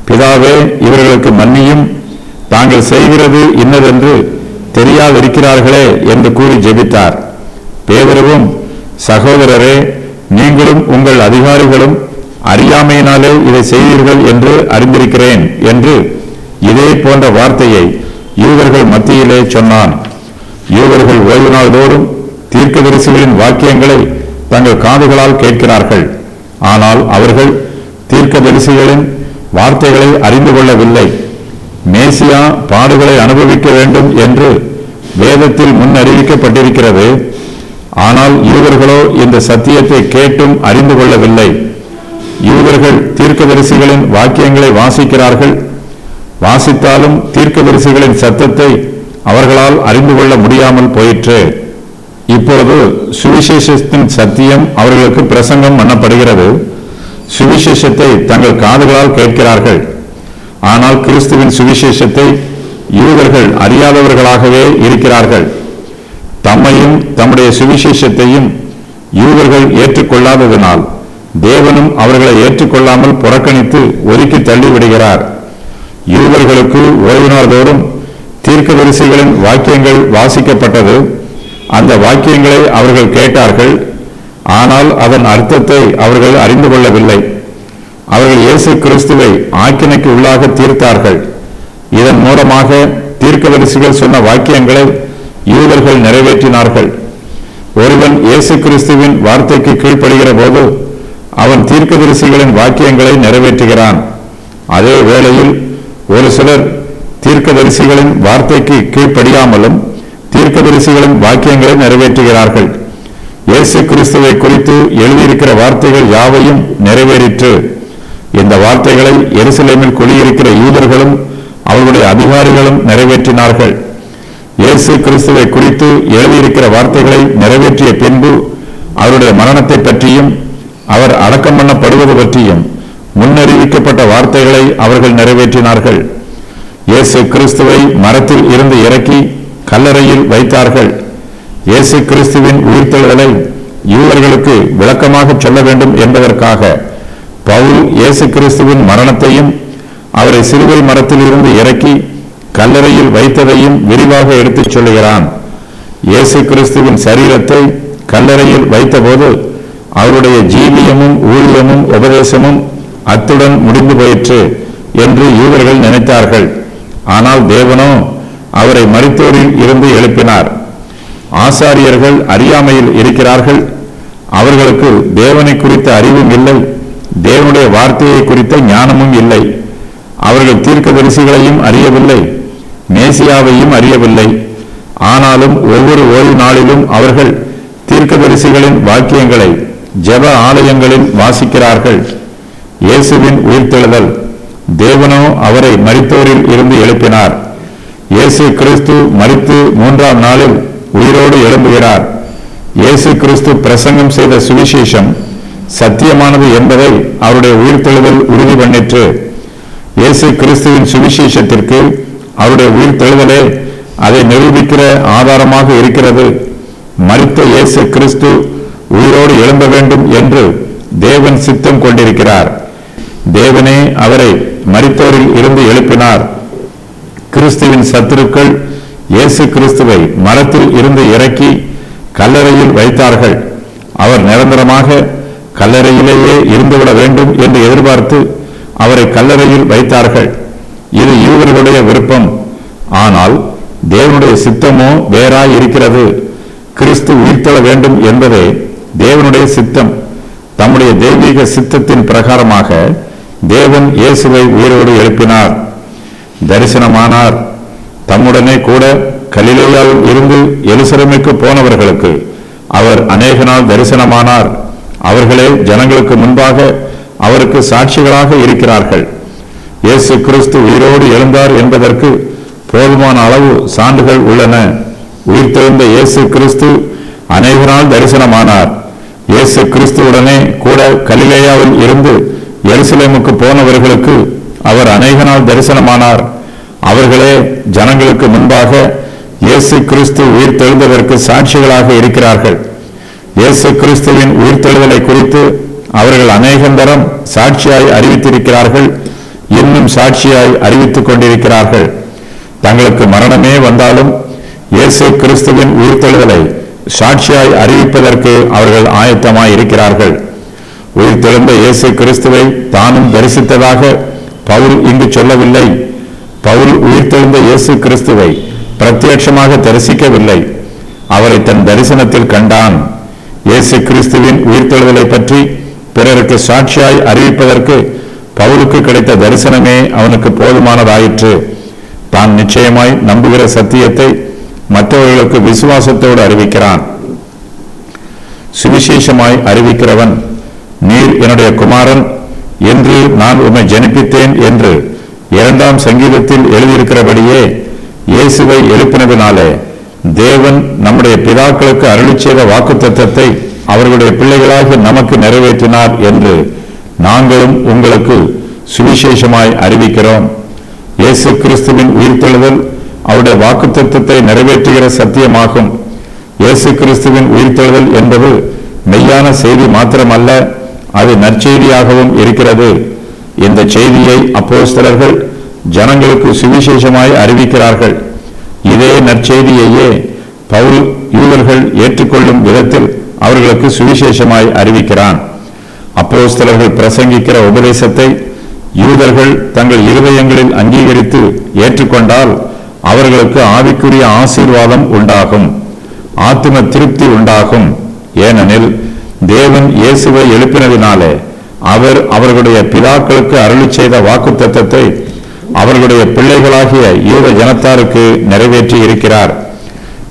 பிதாவே இவர்களுக்கு மன்னியும், தாங்கள் செய்கிறது இன்னதென்று தெரியாதிருக்கிறார்களே என்று கூறி ஜெபித்தார். பேதுருவும், சகோதரரே, நீங்களும் உங்கள் அதிகாரிகளும் அறியாமையினாலே இதை செய்தீர்கள் என்று அறிந்திருக்கிறேன் என்று இதே போன்ற வார்த்தையை யூதர்கள் மத்தியிலே சொன்னான். யூதர்கள் ஓய்வு நாள் தோறும் தீர்க்கதரிசிகளின் வாக்கியங்களை தங்கள் காதுகளால் கேட்கிறார்கள். ஆனால் அவர்கள் தீர்க்கதரிசிகளின் வார்த்தைகளை அறிந்து கொள்ளவில்லை. மேசியா பாடுகளை அனுபவிக்க வேண்டும் என்று வேதத்தில் முன்னறிவிக்கப்பட்டிருக்கிறது. ஆனால் யூதர்களோ இந்த சத்தியத்தை கேட்டும் அறிந்து கொள்ளவில்லை. யூதர்கள் தீர்க்கதரிசிகளின் வாக்கியங்களை வாசிக்கிறார்கள். வாசித்தாலும் தீர்க்கதரிசிகளின் சத்தத்தை அவர்களால் அறிந்து கொள்ள முடியாமல் போயிற்று. இப்பொழுது சுவிசேஷத்தின் சத்தியம் அவர்களுக்கு பிரசங்கம் பண்ணப்படுகிறது. சுவிசேஷத்தை தங்கள் காதுகளால் கேட்கிறார்கள். ஆனால் கிறிஸ்துவின் சுவிசேஷத்தை யூதர்கள் அறியாதவர்களாகவே இருக்கிறார்கள். தம்மையும் தம்முடைய சுவிசேஷத்தையும் யூதர்கள் ஏற்றுக்கொள்ளாததினால் தேவனும் அவர்களை ஏற்றுக்கொள்ளாமல் புறக்கணித்து ஒதுக்கி தள்ளிவிடுகிறார். யூதர்களுக்கு ஓய்வு நாள் தோறும் தீர்க்கதரிசிகளின் வாக்கியங்கள் வாசிக்கப்பட்டது. அந்த வாக்கியங்களை அவர்கள் கேட்டார்கள். ஆனால் அதன் அர்த்தத்தை அவர்கள் அறிந்து கொள்ளவில்லை. அவர்கள் இயேசு கிறிஸ்துவை ஆக்கினைக்கு உள்ளாக தீர்த்தார்கள். இதன் மூலமாக தீர்க்கதரிசிகள் சொன்ன வாக்கியங்களை யூதர்கள் நிறைவேற்றினார்கள். ஒருவன் இயேசு கிறிஸ்துவின் வார்த்தைக்கு கீழ்ப்படுகிற போது அவன் தீர்க்கதரிசிகளின் வாக்கியங்களை நிறைவேற்றுகிறான். அதே வேளையில் ஒரு சிலர் தீர்க்கதரிசிகளின் வார்த்தைக்கு கீழ்ப்படியாமலும் தீர்க்கதரிசிகளின் வாக்கியங்களை நிறைவேற்றுகிறார்கள். இயேசு கிறிஸ்துவை குறித்து எழுதியிருக்கிற வார்த்தைகள் யாவையும் நிறைவேறிற்று. இந்த வார்த்தைகளை எருசலேமில் குடியிருக்கிற யூதர்களும் அவர்களுடைய அதிகாரிகளும் நிறைவேற்றினார்கள். இயேசு கிறிஸ்துவை குறித்து எழுதியிருக்கிற வார்த்தைகளை நிறைவேற்றிய பின்பு அவருடைய மரணத்தை பற்றியும் அவர் அடக்கம் பண்ணப்படுவது பற்றியும் முன்னறிவிக்கப்பட்ட வார்த்தைகளை அவர்கள் நிறைவேற்றினார்கள். இயேசு கிறிஸ்துவை மரத்தில் இருந்து இறக்கி கல்லறையில் வைத்தார்கள். இயேசு கிறிஸ்துவின் உயிர்த்தெழுதலை யூதர்களுக்கு விளக்கமாக சொல்ல வேண்டும் என்பதற்காக பவுல் இயேசு கிறிஸ்துவின் மரணத்தையும் அவரை சிலுவை மரத்தில் இருந்து இறக்கி கல்லறையில் வைத்ததையும் விரிவாக எடுத்துச் சொல்லுகிறான். இயேசு கிறிஸ்துவின் சரீரத்தை கல்லறையில் வைத்தபோது அவருடைய ஜீவியமும் ஊழியமும் உபதேசமும் அத்துடன் முடிந்து போயிற்று என்று யூதர்கள் நினைத்தார்கள். ஆனால் தேவனோ அவரை மரித்தோரில் இருந்து எழுப்பினார். ஆசாரியர்கள் அறியாமையில் இருக்கிறார்கள். அவர்களுக்கு தேவனை குறித்த அறிவும் இல்லை, தேவனுடைய வார்த்தையை குறித்த ஞானமும் இல்லை. அவர்கள் தீர்க்கதரிசிகளையும் அறியவில்லை, மேசியாவையும் அறியவில்லை. ஆனாலும் ஒவ்வொரு ஓய்வு நாளிலும் அவர்கள் தீர்க்கதரிசிகளின் வாக்கியங்களை ஜெப ஆலயங்களில் வாசிக்கிறார்கள். இயேசுவின் உயிர்த்தெழுதல், தேவனோ அவரை மரித்தோரில் இருந்து எழுப்பினார். இயேசு கிறிஸ்து மரித்து 3ஆம் நாளில் உயிரோடு எழும்புகிறார். இயேசு கிறிஸ்து பிரசங்கம் செய்த சுவிசேஷம் சத்தியமானது என்பதை அவருடைய உயிர்த்தெழுதல் உறுதி பண்ணிற்று. இயேசு கிறிஸ்துவின் சுவிசேஷத்திற்கு அவருடைய உயிர்த்தெழுதலே அதை நிரூபிக்கிற ஆதாரமாக இருக்கிறது. மரித்த இயேசு கிறிஸ்து உயிரோடு எழும்ப வேண்டும் என்று தேவன் சித்தம் கொண்டிருக்கிறார். தேவனே அவரை மரித்தோரில் இருந்து எழுப்பினார். கிறிஸ்துவின் சத்துருக்கள் இயேசு கிறிஸ்துவை மரத்தில் இருந்து இறக்கி கல்லறையில் வைத்தார்கள். அவர் நிரந்தரமாக கல்லறையிலேயே இருந்துவிட வேண்டும் என்று எதிர்பார்த்து அவரை கல்லறையில் வைத்தார்கள். இது யூதர்களுடைய விருப்பம். ஆனால் தேவனுடைய சித்தமோ வேறாய் இருக்கிறது. கிறிஸ்து உயிர்த்தெழ வேண்டும் என்பதே தேவனுடைய சித்தம். தம்முடைய தெய்வீக சித்தத்தின் பிரகாரமாக தேவன் இயேசுவை உயிரோடு எழுப்பினார், தரிசனமானார். தம்முடனே கூட கலிலேயாவில் இருந்து எருசலேமுக்கு போனவர்களுக்கு அவர் அநேக நாள் தரிசனமானார். அவர்களே ஜனங்களுக்கு முன்பாக அவருக்கு சாட்சிகளாக இருக்கிறார்கள். இயேசு கிறிஸ்து உயிரோடு எழுந்தார் என்பதற்கு போதுமான அளவு சான்றுகள் உள்ளன. உயிர்த்தெழுந்த இயேசு கிறிஸ்து அநேக நாள் தரிசனமானார். இயேசு கிறிஸ்துவுடனே கூட கலிலேயாவில் இருந்து எருசலேமுக்கு போனவர்களுக்கு அவர் அநேக நாள் தரிசனமானார். அவர்களே ஜனங்களுக்கு முன்பாக இயேசு கிறிஸ்து உயிர்த்தெழுந்ததற்கு சாட்சிகளாக இருக்கிறார்கள். இயேசு கிறிஸ்துவின் உயிர்த்தெழுதலை குறித்து அவர்கள் அநேகந்தரம் சாட்சியாய் அறிவித்திருக்கிறார்கள், இன்னும் சாட்சியாய் அறிவித்துக் கொண்டிருக்கிறார்கள். தங்களுக்கு மரணமே வந்தாலும் இயேசு கிறிஸ்துவின் உயிர்த்தெழுதலை சாட்சியாய் அறிவிப்பதற்கு அவர்கள் ஆயத்தமாய் இருக்கிறார்கள். உயிர்த்தெழுந்த இயேசு கிறிஸ்துவை தானும் தரிசித்ததாக பவுல் இங்கு சொல்லவில்லை. பவுல் உயிர்த்தெழுந்த இயேசு கிறிஸ்துவை பிரத்யட்சமாக தரிசிக்கவில்லை, அவரை தன் தரிசனத்தில் கண்டான். இயேசு கிறிஸ்துவின் உயிர்த்தெழுதலை பற்றி பிறருக்கு சாட்சியாய் அறிவிப்பதற்கு பவுலுக்கு கிடைத்த தரிசனமே அவனுக்கு போதுமானதாயிற்று. தான் நிச்சயமாய் நம்புகிற சத்தியத்தை மற்றவர்களுக்கு விசுவாசத்தோடு அறிவிக்கிறான். சுவிசேஷமாய் அறிவிக்கிறவன், நீர் என்னுடைய குமாரன் என்று நான் உம்மை ஜனிப்பித்தேன் என்று 2ஆம் சங்கீதத்தில் எழுதியிருக்கிறபடியே இயேசுவை எழுப்பினதினாலே தேவன் நம்முடைய பிதாக்களுக்கு அருளிச் செய்த வாக்குத்தத்தத்தை அவர்களுடைய பிள்ளைகளாக நமக்கு நிறைவேற்றினார் என்று நாங்களும் உங்களுக்கு சுவிசேஷமாய் அறிவிக்கிறோம். இயேசு கிறிஸ்துவின் உயிர்த்தெழுதல் அவருடைய வாக்குத்தத்தத்தை நிறைவேற்றுகிற சத்தியமாகும். இயேசு கிறிஸ்துவின் உயிர்த்தெழுதல் என்பது மெய்யான செய்தி மாத்திரமல்ல, அது நற்செய்தியாகவும் இருக்கிறது. இந்த செய்தியை அப்போஸ்தலர்கள் ஜனங்களுக்கு சுவிசேஷமாய் அறிவிக்கிறார்கள். இதே நற்செய்தியையே பவுல் யூதர்கள் ஏற்றுக்கொள்ளும் விதத்தில் அவர்களுக்கு சுவிசேஷமாய் அறிவிக்கிறான். அப்போஸ்தலர்கள் பிரசங்கிக்கிற உபதேசத்தை யூதர்கள் தங்கள் இருதயங்களில் அங்கீகரித்து ஏற்றுக்கொண்டால் அவர்களுக்கு ஆவிக்குரிய ஆசீர்வாதம் உண்டாகும், ஆத்தும திருப்தி உண்டாகும். ஏனெனில் தேவன் இயேசுவை எழுப்பினதினாலே அவர் அவர்களுடைய பிதாக்களுக்கு அருளிச் செய்த வாக்குத்தத்தத்தை அவர்களுடைய பிள்ளைகளாகிய யூத ஜனத்தாருக்கு நிறைவேற்றி இருக்கிறார்.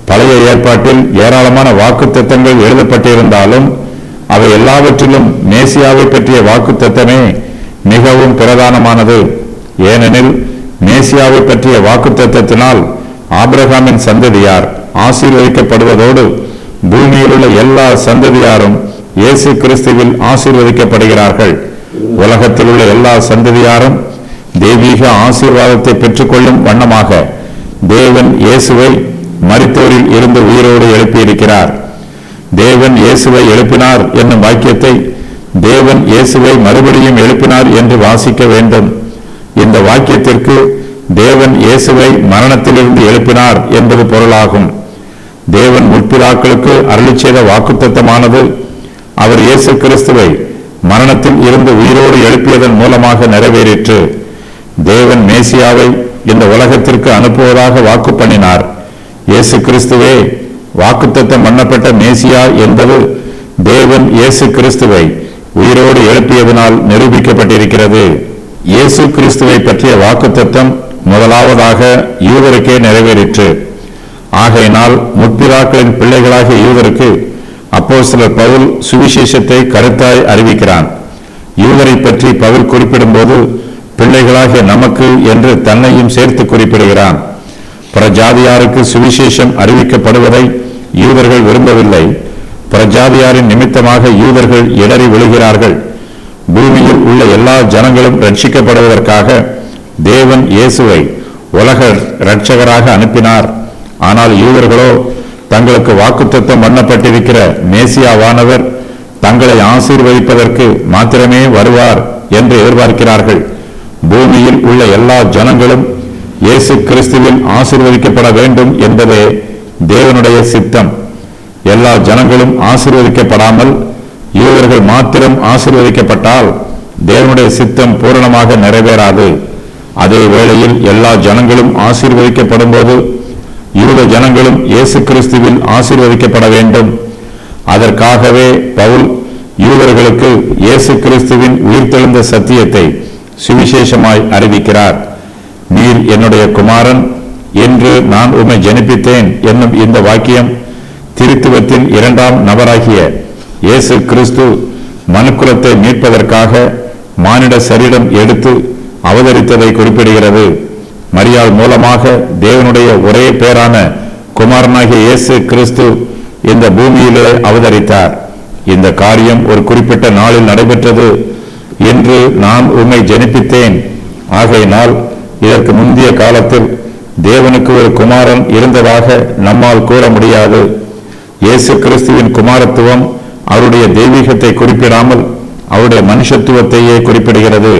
பழைய ஏற்பாட்டில் ஏராளமான வாக்குத்தத்தங்கள் எழுதப்பட்டிருந்தாலும் அவை எல்லாவற்றிலும் மேசியாவை பற்றிய வாக்குத்தத்தமே மிகவும் பிரதானமானது. ஏனெனில் மேசியாவை பற்றிய வாக்குத்தத்தத்தினால் ஆபிரகாமின் சந்ததியார் ஆசீர்வதிக்கப்படுவதோடு பூமியில் உள்ள எல்லா சந்ததியாரும் இயேசு கிறிஸ்துவில் ஆசீர்வதிக்கப்படுகிறார்கள். உலகத்தில் உள்ள எல்லா சந்ததியாரும் தெய்வீக ஆசீர்வாதத்தை பெற்றுக்கொள்ளும் வண்ணமாக தேவன் இயேசுவை மரித்தோரில் இருந்து உயிரோடு எழுப்பியிருக்கிறார். தேவன் இயேசுவை எழுப்பினார் என்னும் வாக்கியத்தை தேவன் இயேசுவை மறுபடியும் எழுப்பினார் என்று வாசிக்க வேண்டும். இந்த வாக்கியத்திற்கு தேவன் இயேசுவை மரணத்திலிருந்து எழுப்பினார் என்பது பொருளாகும். தேவன் முற்பிதாக்களுக்கு அருளிச் செய்த வாக்குத்தத்தமானது அவர் இயேசு கிறிஸ்துவை மரணத்தில் இருந்து உயிரோடு எழுப்பியதன் மூலமாக நிறைவேறிற்று. தேவன் மேசியாவை இந்த உலகத்திற்கு அனுப்புவதாக வாக்கு பண்ணினார். இயேசு கிறிஸ்துவே வாக்குத்தத்தம் பண்ணப்பட்ட மேசியா என்பது தேவன் இயேசு கிறிஸ்துவை உயிரோடு எழுப்பியதனால் நிரூபிக்கப்பட்டிருக்கிறது. இயேசு கிறிஸ்துவை பற்றிய வாக்குத்தத்தம் முதலாவதாக யூதருக்கே நிறைவேறிற்று. ஆகையினால் முற்பிதாக்களின் பிள்ளைகளாகிய யூதருக்கு அப்போஸ்தலர் பவுல் சுவிசேஷத்தை கருத்தாய் அறிவிக்கிறான். யூதரை பற்றி பவுல் குறிப்பிடும்போது பிள்ளைகளாகிய நமக்கு என்று தன்னையும் சேர்த்து குறிப்பிடுகிறான். பிரஜாதியாருக்கு சுவிசேஷம் அறிவிக்கப்படுவதை யூதர்கள் விரும்பவில்லை. பிரஜாதியாரின் நிமித்தமாக யூதர்கள் இடறி விழுகிறார்கள். பூமியில் உள்ள எல்லா ஜனங்களும் ரட்சிக்கப்படுவதற்காக தேவன் இயேசுவை உலக இரட்சகராக அனுப்பினார். ஆனால் யூதர்களோ தங்களுக்கு வாக்குத்தத்தம் பண்ணப்பட்டிருக்கிற மேசியாவானவர் தங்களை ஆசீர்வதிப்பதற்கு மாத்திரமே வருவார் என்று எதிர்பார்க்கிறார்கள். பூமியில் உள்ள எல்லா ஜனங்களும் இயேசு கிறிஸ்துவில் ஆசீர்வதிக்கப்பட வேண்டும் என்பதே தேவனுடைய சித்தம். எல்லா ஜனங்களும் ஆசீர்வதிக்கப்படாமல் யூதர்கள் மாத்திரம் ஆசீர்வதிக்கப்பட்டால் தேவனுடைய சித்தம் பூரணமாக நிறைவேறாது. அதே வேளையில் எல்லா ஜனங்களும் ஆசீர்வதிக்கப்படும் போது யூத ஜனங்களும் இயேசு கிறிஸ்துவில் ஆசீர்வதிக்கப்பட வேண்டும். அதற்காகவே பவுல் யூதர்களுக்கு இயேசு கிறிஸ்துவின் உயிர்த்தெழுந்த சத்தியத்தை சுவிசேஷமாய் அறிவிக்கிறார். நீர் என்னுடைய குமாரன், என்று நான் உம்மை ஜனிப்பித்தேன் என்னும் இந்த வாக்கியம் திருத்துவத்தின் இரண்டாம் நபராகிய இயேசு கிறிஸ்து மனுக்குலத்தை மீட்பதற்காக மானிட சரீரம் எடுத்து அவதரித்ததை குறிப்பிடுகிறது. மரியாள் மூலமாக தேவனுடைய ஒரே பேரான குமாரனாகிய இயேசு கிறிஸ்து இந்த பூமியிலே அவதரித்தார். இந்த காரியம் ஒரு குறிப்பிட்ட நாளில் நடைபெற்றது. என்று நான் உம்மை ஜனிப்பித்தேன். ஆகையினால் இதற்கு முந்தைய காலத்தில் தேவனுக்கு ஒரு குமாரன் இருந்ததாக நம்மால் கூற முடியாது. இயேசு கிறிஸ்துவின் குமாரத்துவம் அவருடைய தெய்வீகத்தை குறிப்பிடாமல் அவருடைய மனுஷத்துவத்தையே குறிப்பிடுகிறது.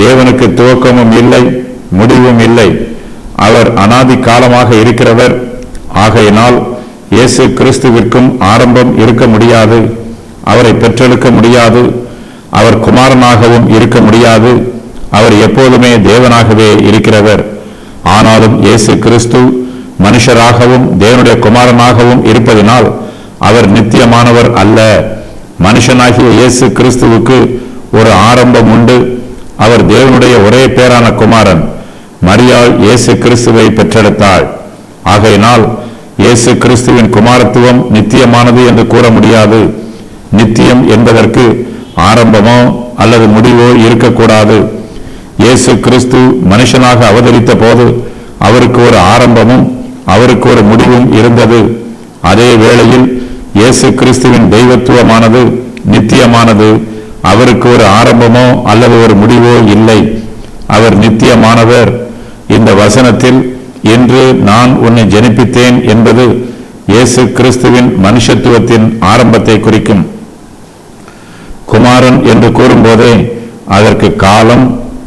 தேவனுக்கு துவக்கமும் இல்லை, முடிவும் இல்லை. அவர் அனாதி காலமாக இருக்கிறவர். ஆகையினால் இயேசு கிறிஸ்துவிற்கும் ஆரம்பம் இருக்க முடியாது. அவரை பெற்றெடுக்க முடியாது. அவர் குமாரனாகவும் இருக்க முடியாது. அவர் எப்போதுமே தேவனாகவே இருக்கிறவர். ஆனாலும் இயேசு கிறிஸ்து மனுஷராகவும் தேவனுடைய குமாரனாகவும் இருப்பதினால் அவர் நித்தியமானவர் அல்ல. மனுஷனாகிய இயேசு கிறிஸ்துவுக்கு ஒரு ஆரம்பம் உண்டு. அவர் தேவனுடைய ஒரே பேரான குமாரன். மரியாள் இயேசு கிறிஸ்துவை பெற்றெடுத்தாள். ஆகையினால் இயேசு கிறிஸ்துவின் குமாரத்துவம் நித்தியமானது என்று கூற முடியாது. நித்தியம் என்பதற்கு ஆரம்பமோ அல்லது முடிவோ இருக்கக்கூடாது. இயேசு கிறிஸ்து மனுஷனாக அவதரித்த போது அவருக்கு ஒரு ஆரம்பமும் அவருக்கு ஒரு முடிவும் இருந்தது. அதே வேளையில் இயேசு கிறிஸ்துவின் தெய்வத்துவமானது நித்தியமானது. அவருக்கு ஒரு ஆரம்பமோ அல்லது ஒரு முடிவோ இல்லை. அவர் நித்தியமானவர். இந்த வசனத்தில் இன்று நான் உன்னை ஜனிப்பித்தேன் என்பது இயேசு கிறிஸ்துவின் மனுஷத்துவத்தின் ஆரம்பத்தை குறிக்கும். குமாரன் என்று கூறும்போதே அதற்கு காலம்,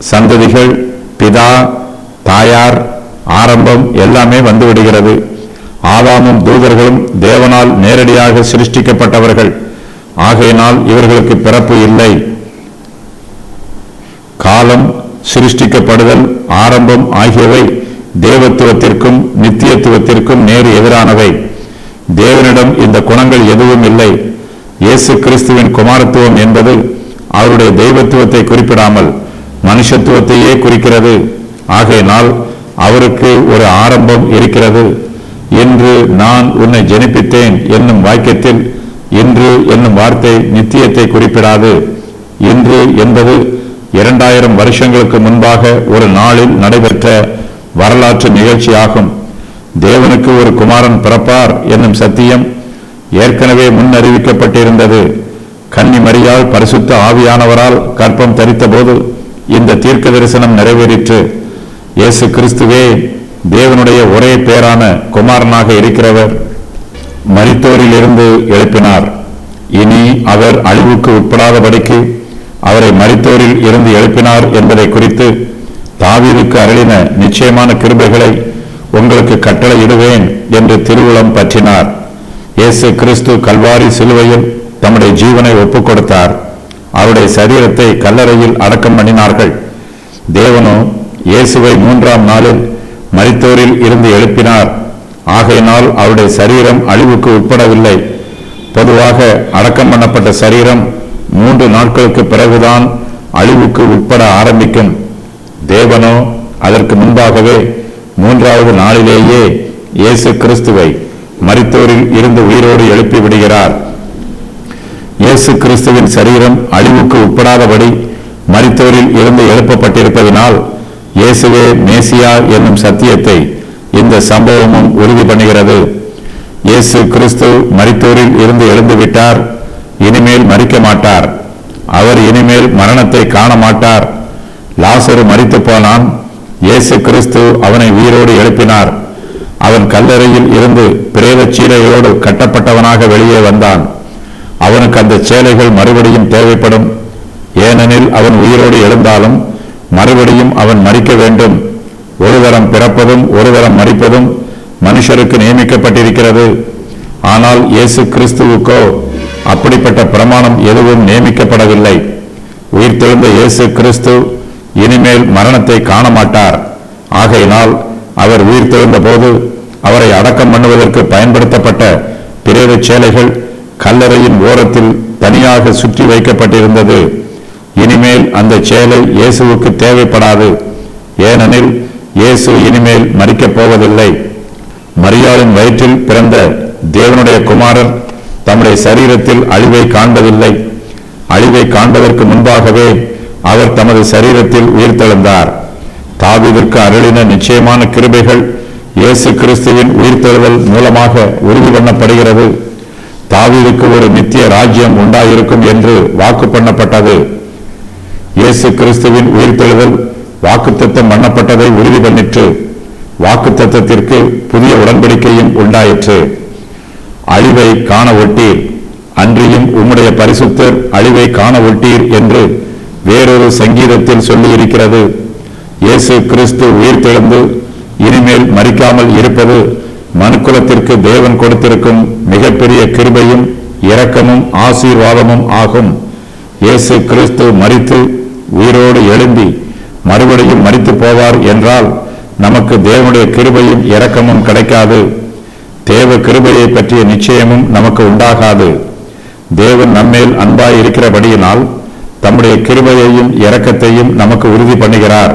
சந்ததிகள், பிதா, தாயார், ஆரம்பம் எல்லாமே வந்துவிடுகிறது. ஆதாமும் தூதர்களும் தேவனால் நேரடியாக சிருஷ்டிக்கப்பட்டவர்கள். ஆகையினால் இவர்களுக்கு பிறப்பு இல்லை. காலம், சிருஷ்டிக்கப்படுதல், ஆரம்பம் ஆகியவை தேவத்துவத்திற்கும் நித்தியத்துவத்திற்கும் நேர் எதிரானவை. தேவனிடம் இந்த குணங்கள் எதுவும் இல்லை. இயேசு கிறிஸ்துவின் குமாரத்துவம் என்பது அவருடைய தெய்வத்துவத்தை குறிப்பிடாமல் மனுஷத்துவத்தையே குறிக்கிறது. ஆகையினால் அவருக்கு ஒரு ஆரம்பம் இருக்கிறது. என்று நான் உன்னை ஜனிப்பித்தேன் என்னும் வாக்கியத்தில் இன்று என்னும் வார்த்தை நித்தியத்தை குறிப்பிடாது. இன்று என்பது 2000 வருஷங்களுக்கு முன்பாக ஒரு நாளில் நடைபெற்ற வரலாற்று நிகழ்ச்சியாகும். தேவனுக்கு ஒரு குமாரன் பிறப்பார் என்னும் சத்தியம் ஏற்கனவே முன்னறிவிக்கப்பட்டிருந்தது. கன்னி மரியாள் பரிசுத்த ஆவியானவரால் கர்ப்பம் தரித்த போது இந்த தீர்க்க தரிசனம் நிறைவேறிற்று. இயேசு கிறிஸ்துவே தேவனுடைய ஒரே பேரான குமாரனாக இருக்கிறவர். மரித்தோரில் இருந்து எழுப்பினார். இனி அவர் அழிவுக்கு உட்படாதபடிக்கு அவரை மரித்தோரில் இருந்து எழுப்பினார் என்பதை குறித்து தாவீதுக்கு அருளின நிச்சயமான கிருபைகளை உங்களுக்கு கட்டளையிடுவேன் என்று திருவுளம் பற்றினார். இயேசு கிறிஸ்து கல்வாரி சிலுவையில் தம்முடைய ஜீவனை ஒப்புக் கொடுத்தார். அவருடைய சரீரத்தை கல்லறையில் அடக்கம் பண்ணினார்கள். தேவனோ இயேசுவை 3ஆம் நாளில் மரித்தோரில் இருந்து எழுப்பினார். ஆகையினால் அவருடைய சரீரம் அழிவுக்கு உட்படவில்லை. பொதுவாக அடக்கம் பண்ணப்பட்ட சரீரம் 3 நாட்களுக்கு பிறகுதான் அழிவுக்கு உட்பட ஆரம்பிக்கும். தேவனோ அதற்கு முன்பாகவே 3வது நாளிலேயே இயேசு கிறிஸ்துவை மரித்தோரில் இருந்து உயிரோடு எழுப்பி விடுகிறார். இயேசு கிறிஸ்துவின் சரீரம் அழிவுக்கு உட்படாதபடி மரித்தோரில் இருந்து எழுப்பப்பட்டிருப்பதனால் இயேசுவே மேசியா என்னும் சத்தியத்தை இந்த சம்பவமும் உறுதி பண்ணுகிறது. இயேசு கிறிஸ்து மரித்தோரில் இருந்து எழுந்து விட்டார். இனிமேல் மரிக்க மாட்டார். அவர் இனிமேல் மரணத்தை காண மாட்டார். லாசரு மரித்து போனான். இயேசு கிறிஸ்து அவனை உயிரோடு எழுப்பினார். அவன் கல்லறையில் இருந்து பிரேத சீலைகளோடு கட்டப்பட்டவனாக வெளியே வந்தான். அவனுக்கு அந்த சேலைகள் மறுபடியும் தேவைப்படும். ஏனெனில் அவன் உயிரோடு எழுந்தாலும் மறுபடியும் அவன் மரிக்க வேண்டும். ஒரு தரம் பிறப்பதும் ஒரு தரம் மரிப்பதும் மனுஷருக்கு நியமிக்கப்பட்டிருக்கிறது. ஆனால் இயேசு கிறிஸ்துவுக்கோ அப்படிப்பட்ட பிரமாணம் எதுவும் நியமிக்கப்படவில்லை. உயிர்த்தெழுந்த இயேசு கிறிஸ்து இனிமேல் மரணத்தை காண மாட்டார். ஆகையினால் அவர் உயிர்த்தெழுந்த போது அவரை அடக்கம் பண்ணுவதற்கு பயன்படுத்தப்பட்ட பிரேத சேலைகள் கல்லறையின் ஓரத்தில் தனியாக சுற்றி வைக்கப்பட்டிருந்தது. இனிமேல் அந்த சேலை இயேசுவுக்கு தேவைப்படாது. ஏனெனில் இயேசு இனிமேல் மரிக்கப் போவதில்லை. மரியாளின் வயிற்றில் பிறந்த தேவனுடைய குமாரன் தம்முடைய சரீரத்தில் அழிவை காண்பதில்லை. அழிவை காண்பதற்கு முன்பாகவே அவர் தமது சரீரத்தில் உயிர்த்தெழுந்தார். தாவீதிற்கு அருளின நிச்சயமான கிருபைகள் இயேசு கிறிஸ்துவின் உயிர்த்தெழுதல் மூலமாக உறுதி பண்ணப்படுகிறது. தாவீதுக்கு ஒரு நித்திய ராஜ்யம் உண்டாயிருக்கும் என்று வாக்கு பண்ணப்பட்டது. இயேசு கிறிஸ்துவின் உயிர்த்தெழுதல் வாக்குத்தத்தம் பண்ணப்பட்டதை உறுதி பண்ணிற்று. வாக்குத்தத்தத்திற்கு புதிய உடன்படிக்கையும் உண்டாயிற்று. அழிவை காண ஒட்டீர், அன்றியும் உம்முடைய பரிசுத்தர் அழிவை காண ஒட்டீர் என்று வேறொரு சங்கீதத்தில் சொல்லியிருக்கிறது. இயேசு கிறிஸ்து உயிர்த்தெழுந்து இனிமேல் மரிக்காமல் இருப்பது மனுக்குலத்திற்கு தேவன் கொடுத்திருக்கும் மிகப்பெரிய கிருபையும் இரக்கமும் ஆசீர்வாதமும் ஆகும். இயேசு கிறிஸ்து மரித்து உயிரோடு எழும்பி மறுபடியும் மரித்து போவார் என்றால் நமக்கு தேவனுடைய கிருபையும் இரக்கமும் கிடைக்காது. தேவ கிருபையை பற்றிய நிச்சயமும் நமக்கு உண்டாகாது. தேவன் நம்மேல் அன்பாய் இருக்கிறபடியினால் தம்முடைய கிருபையையும் இரக்கத்தையும் நமக்கு உறுதி பண்ணுகிறார்.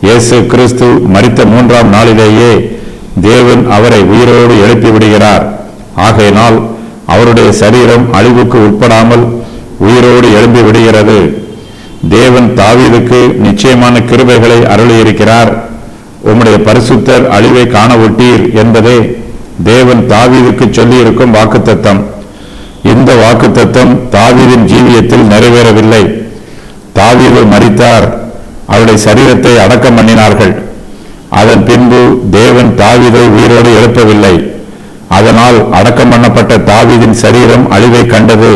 இயேசு கிறிஸ்து மரித்த 3ஆம் நாளிலேயே தேவன் அவரை உயிரோடு எழுப்பி விடுகிறார். ஆகையினால் அவருடைய சரீரம் அழிவுக்கு உட்படாமல் உயிரோடு எழுப்பி விடுகிறது. தேவன் தாவீதுக்கு நிச்சயமான கிருபைகளை அருளியிருக்கிறார். உம்முடைய பரிசுத்தர் அழிவை காண ஒட்டீர் என்பதே தேவன் தாவீதுக்கு சொல்லியிருக்கும் வாக்குத்தத்தம். இந்த வாக்குத்தத்தம் தாவீதின் ஜீவியத்தில் நிறைவேறவில்லை. தாவீது மரித்தார். அவருடைய சரீரத்தை அடக்கம் பண்ணினார்கள். அதன் பின்பு தேவன் தாவீதை உயிரோடு எழுப்பவில்லை. அதனால் அடக்கம் பண்ணப்பட்ட தாவீதின் சரீரம் அழிவை கண்டது.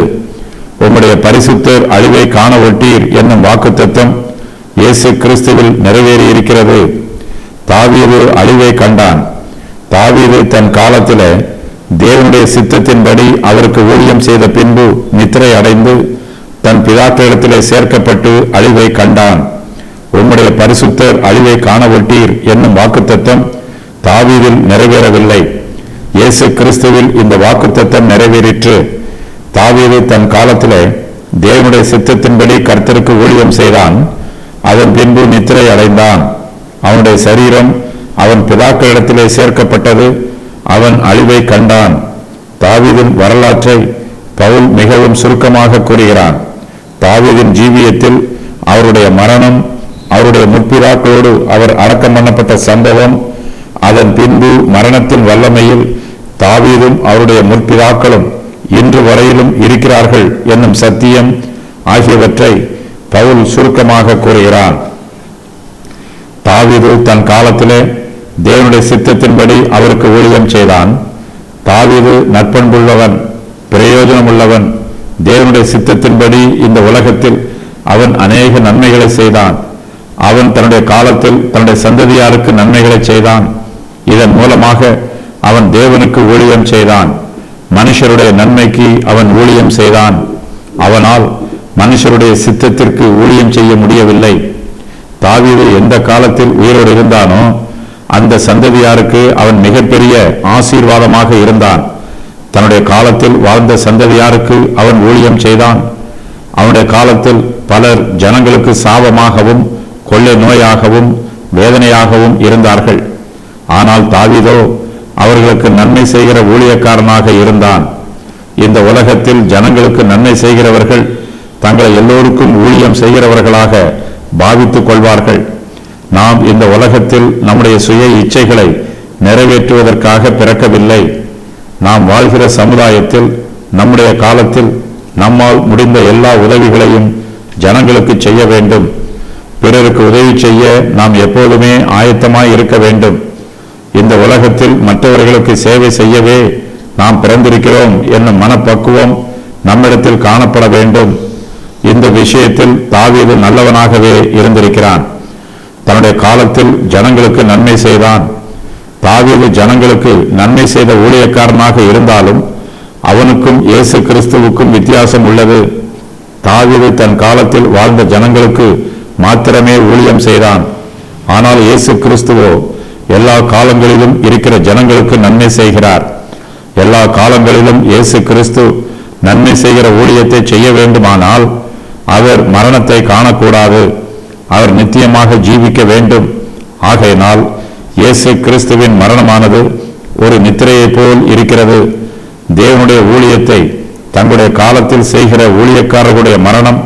உம்முடைய பரிசுத்தர் அழிவை காண ஒட்டீர் என்னும் வாக்குத்தத்தம் இயேசு கிறிஸ்துவில் நிறைவேறியிருக்கிறது. தாவீது அழிவை கண்டான். தாவீது தன் காலத்திலே தேவனுடைய சித்தத்தின்படி அவருக்கு ஊழியம் செய்த பின்பு நித்திரை அடைந்து தன் பிதாக்களிடத்திலே சேர்க்கப்பட்டு அழிவை கண்டான். உம்முடைய பரிசுத்தர் அழிவை காண ஒட்டீர் என்னும் வாக்குத்தத்தம் தாவீதில் நிறைவேறவில்லை. இயேசு கிறிஸ்துவில் இந்த வாக்குத்தத்தம் நிறைவேறிற்று. தாவீது தன் காலத்திலே தேவனுடைய சித்தத்தின்படி கர்த்தருக்கு ஊழியம் செய்தான். அதன் பின்பு நித்திரை அடைந்தான். அவனுடைய சரீரம் அவன் பிதாக்களிடத்திலே சேர்க்கப்பட்டது. அவன் அழிவை கண்டான். தாவீதின் வரலாற்றை பவுல் மிகவும் சுருக்கமாக கூறுகிறான். தாவீதின் ஜீவியத்தில் அவருடைய மரணம், அவருடைய முற்பிதாக்களோடு அவர் அடக்கம் பண்ணப்பட்ட சம்பவம், அதன் பின்பு மரணத்தின் வல்லமையில் தாவீதும் அவருடைய முற்பிதாக்களும் இன்று வரையிலும் இருக்கிறார்கள் என்னும் சத்தியம் ஆகியவற்றை பவுல் சுருக்கமாக கூறுகிறான். தாவீது தன் காலத்திலே தேவனுடைய சித்தத்தின்படி அவருக்கு ஊழியம் செய்தான். தாவீது நற்பண்புள்ளவன், பிரயோஜனமுள்ளவன். தேவனுடைய சித்தத்தின்படி இந்த உலகத்தில் அவன் அநேக நன்மைகளை செய்தான். அவன் தன்னுடைய காலத்தில் தன்னுடைய சந்ததியாருக்கு நன்மைகளை செய்தான். இதன் மூலமாக அவன் தேவனுக்கு ஊழியம் செய்தான். மனுஷருடைய நன்மைக்கு அவன் ஊழியம் செய்தான். அவனால் மனுஷருடைய சித்தத்திற்கு ஊழியம் செய்ய முடியவில்லை. தாவீது எந்த காலத்தில் உயிரோடு இருந்தானோ அந்த சந்ததியாருக்கு அவன் மிகப்பெரிய ஆசீர்வாதமாக இருந்தான். தன்னுடைய காலத்தில் வாழ்ந்த சந்ததியாருக்கு அவன் ஊழியம் செய்தான். அவனுடைய காலத்தில் பலர் ஜனங்களுக்கு சாபமாகவும் கொள்ளை நோயாகவும் வேதனையாகவும் இருந்தார்கள். ஆனால் தாவீதோ அவர்களுக்கு நன்மை செய்கிற ஊழியக்காரனாக இருந்தான். இந்த உலகத்தில் ஜனங்களுக்கு நன்மை செய்கிறவர்கள் தங்களை எல்லோருக்கும் ஊழியம் செய்கிறவர்களாக பாவித்துக் கொள்வார்கள். நாம் இந்த உலகத்தில் நம்முடைய சுய இச்சைகளை நிறைவேற்றுவதற்காக பிறக்கவில்லை. நாம் வாழ்கிற சமுதாயத்தில் நம்முடைய காலத்தில் நம்மால் முடிந்த எல்லா உதவிகளையும் ஜனங்களுக்கு செய்ய வேண்டும். பிறருக்கு உதவி செய்ய நாம் எப்போதுமே ஆயத்தமாய் இருக்க வேண்டும். இந்த உலகத்தில் மற்றவர்களுக்கு சேவை செய்யவே நாம் பிறந்திருக்கிறோம் என்னும் மனப்பக்குவம் நம்மிடத்தில் காணப்பட வேண்டும். இந்த விஷயத்தில் தாவீது நல்லவனாகவே இருந்திருக்கிறான். தன்னுடைய காலத்தில் ஜனங்களுக்கு நன்மை செய்தான். தாவீது ஜனங்களுக்கு நன்மை செய்த ஊழியக்காரனாக இருந்தாலும் அவனுக்கும் இயேசு கிறிஸ்துவுக்கும் வித்தியாசம் உள்ளது. தாவீது தன் காலத்தில் வாழ்ந்த ஜனங்களுக்கு மாத்திரமே ஊழியம் செய்தான். ஆனால் இயேசு கிறிஸ்துவோ எல்லா காலங்களிலும் இருக்கிற ஜனங்களுக்கு நன்மை செய்கிறார். எல்லா காலங்களிலும் இயேசு கிறிஸ்து நன்மை செய்கிற ஊழியத்தை செய்ய வேண்டுமானால் அவர் மரணத்தை காணக்கூடாது. அவர் நித்தியமாக ஜீவிக்க வேண்டும். ஆகையினால் இயேசு கிறிஸ்துவின் மரணமானது ஒரு நித்திரையை போல் இருக்கிறது. தேவனுடைய ஊழியத்தை தங்களுடைய காலத்தில் செய்கிற ஊழியக்காரர்களுடைய மரணம்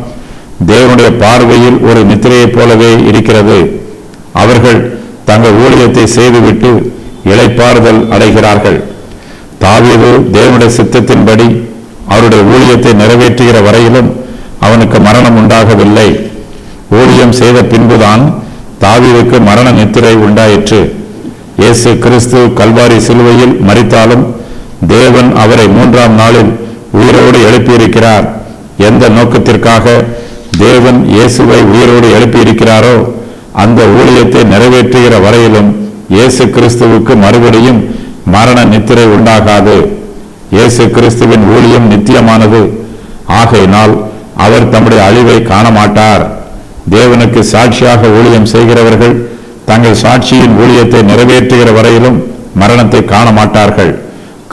தேவனுடைய பார்வையில் ஒரு நித்திரையைப் போலவே இருக்கிறது. அவர்கள் தங்கள் ஊழியத்தை செய்துவிட்டு இளைப்பாறுதல் அடைகிறார்கள். தாவீது தேவனுடைய சித்தத்தின்படி அவருடைய ஊழியத்தை நிறைவேற்றுகிற வரையிலும் அவனுக்கு மரணம் உண்டாகவில்லை. ஊழியம் செய்த பின்புதான் தாவீதுக்கு மரண நித்திரை உண்டாயிற்று. இயேசு கிறிஸ்து கல்வாரி சிலுவையில் மரித்தாலும் தேவன் அவரை 3ஆம் நாளில் உயிரோடு எழுப்பியிருக்கிறார். எந்த நோக்கத்திற்காக தேவன் இயேசுவை உயிரோடு எழுப்பியிருக்கிறாரோ அந்த ஊழியத்தை நிறைவேற்றுகிற வரையிலும் இயேசு கிறிஸ்துவுக்கு மறுபடியும் மரண நித்திரை உண்டாகாது. இயேசு கிறிஸ்துவின் ஊழியம் நித்தியமானது. ஆகையினால் அவர் தம்முடைய அழிவை காண மாட்டார். தேவனுக்கு சாட்சியாக ஊழியம் செய்கிறவர்கள் தங்கள் சாட்சியின் ஊழியத்தை நிறைவேற்றுகிற வரையிலும் மரணத்தை காண மாட்டார்கள்.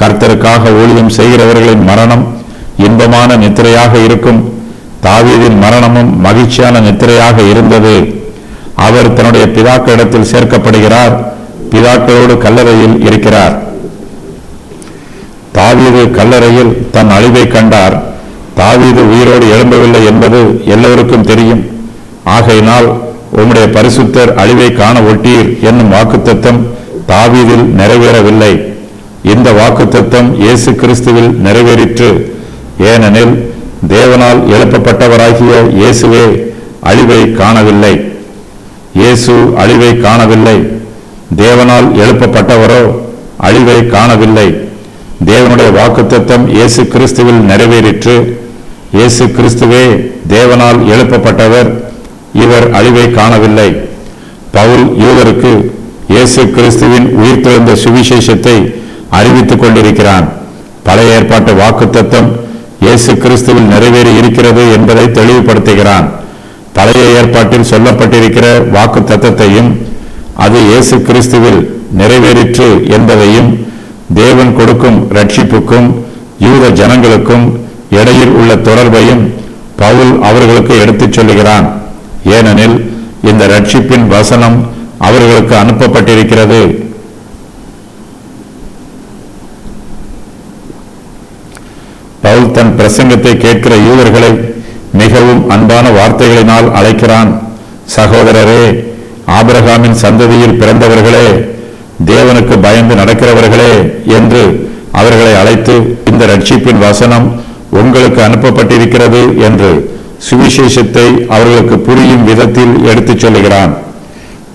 கர்த்தருக்காக ஊழியம் செய்கிறவர்களின் மரணம் இன்பமான நித்திரையாக இருக்கும். தாவீதின் மரணமும் மகிழ்ச்சியான நித்திரையாக இருந்தது. அவர் தன்னுடைய பிதாக்களிடத்தில் சேர்க்கப்படுகிறார். பிதாக்களோடு கல்லறையில் இருக்கிறார். தாவீது கல்லறையில் தன் அழிவை கண்டார். தாவீது உயிரோடு எழும்பவில்லை என்பது எல்லோருக்கும் தெரியும். ஆகையினால் உம்முடைய பரிசுத்தர் அழிவை காண ஒட்டீர் என்னும் வாக்குத்தத்தம் தாவீதில் நிறைவேறவில்லை. இந்த வாக்குத்தத்தம் இயேசு கிறிஸ்துவில் நிறைவேறிற்று. ஏனெனில் தேவனால் எழுப்பப்பட்டவராகிய இயேசுவே அழிவை காணவில்லை. இயேசு அழிவை காணவில்லை. தேவனால் எழுப்பப்பட்டவரோ அழிவை காணவில்லை. தேவனுடைய வாக்குத்தத்தம் இயேசு கிறிஸ்துவில் நிறைவேறிற்று. இயேசு கிறிஸ்துவே தேவனால் எழுப்பப்பட்டவர். இவர் அழிவை காணவில்லை. பவுல் யூதருக்கு இயேசு கிறிஸ்துவின் உயிர்த்தெழுந்த சுவிசேஷத்தை அறிவித்துக் கொண்டிருக்கிறான். பழைய ஏற்பாட்டு வாக்குத்தத்தம் இயேசு கிறிஸ்துவில் நிறைவேறி இருக்கிறது என்பதை தெளிவுபடுத்துகிறான். பழைய ஏற்பாட்டில் சொல்லப்பட்டிருக்கிற வாக்குத்தத்தத்தையும் அது இயேசு கிறிஸ்துவில் நிறைவேறிற்று என்பதையும் தேவன் கொடுக்கும் ரட்சிப்புக்கும் யூத ஜனங்களுக்கும் இடையில் உள்ள தொடர்பையும் பவுல் அவர்களுக்கு எடுத்துச் சொல்லுகிறான். ஏனெனில் இந்த ரட்சிப்பின் வசனம் அவர்களுக்கு அனுப்பப்பட்டிருக்கிறது. பவுல் தன் பிரசங்கத்தை கேட்கிற யூதர்களை மிகவும் அன்பான வார்த்தைகளினால் அழைக்கிறான். சகோதரரே, ஆபிரகாமின் சந்ததியில் பிறந்தவர்களே, தேவனுக்கு பயந்து நடக்கிறவர்களே என்று அவர்களை அழைத்து இந்த ரட்சிப்பின் வசனம் உங்களுக்கு அனுப்பப்பட்டிருக்கிறது என்று சுவிசேஷத்தை அவர்களுக்கு புரியும் விதத்தில் எடுத்துச் சொல்லுகிறான்.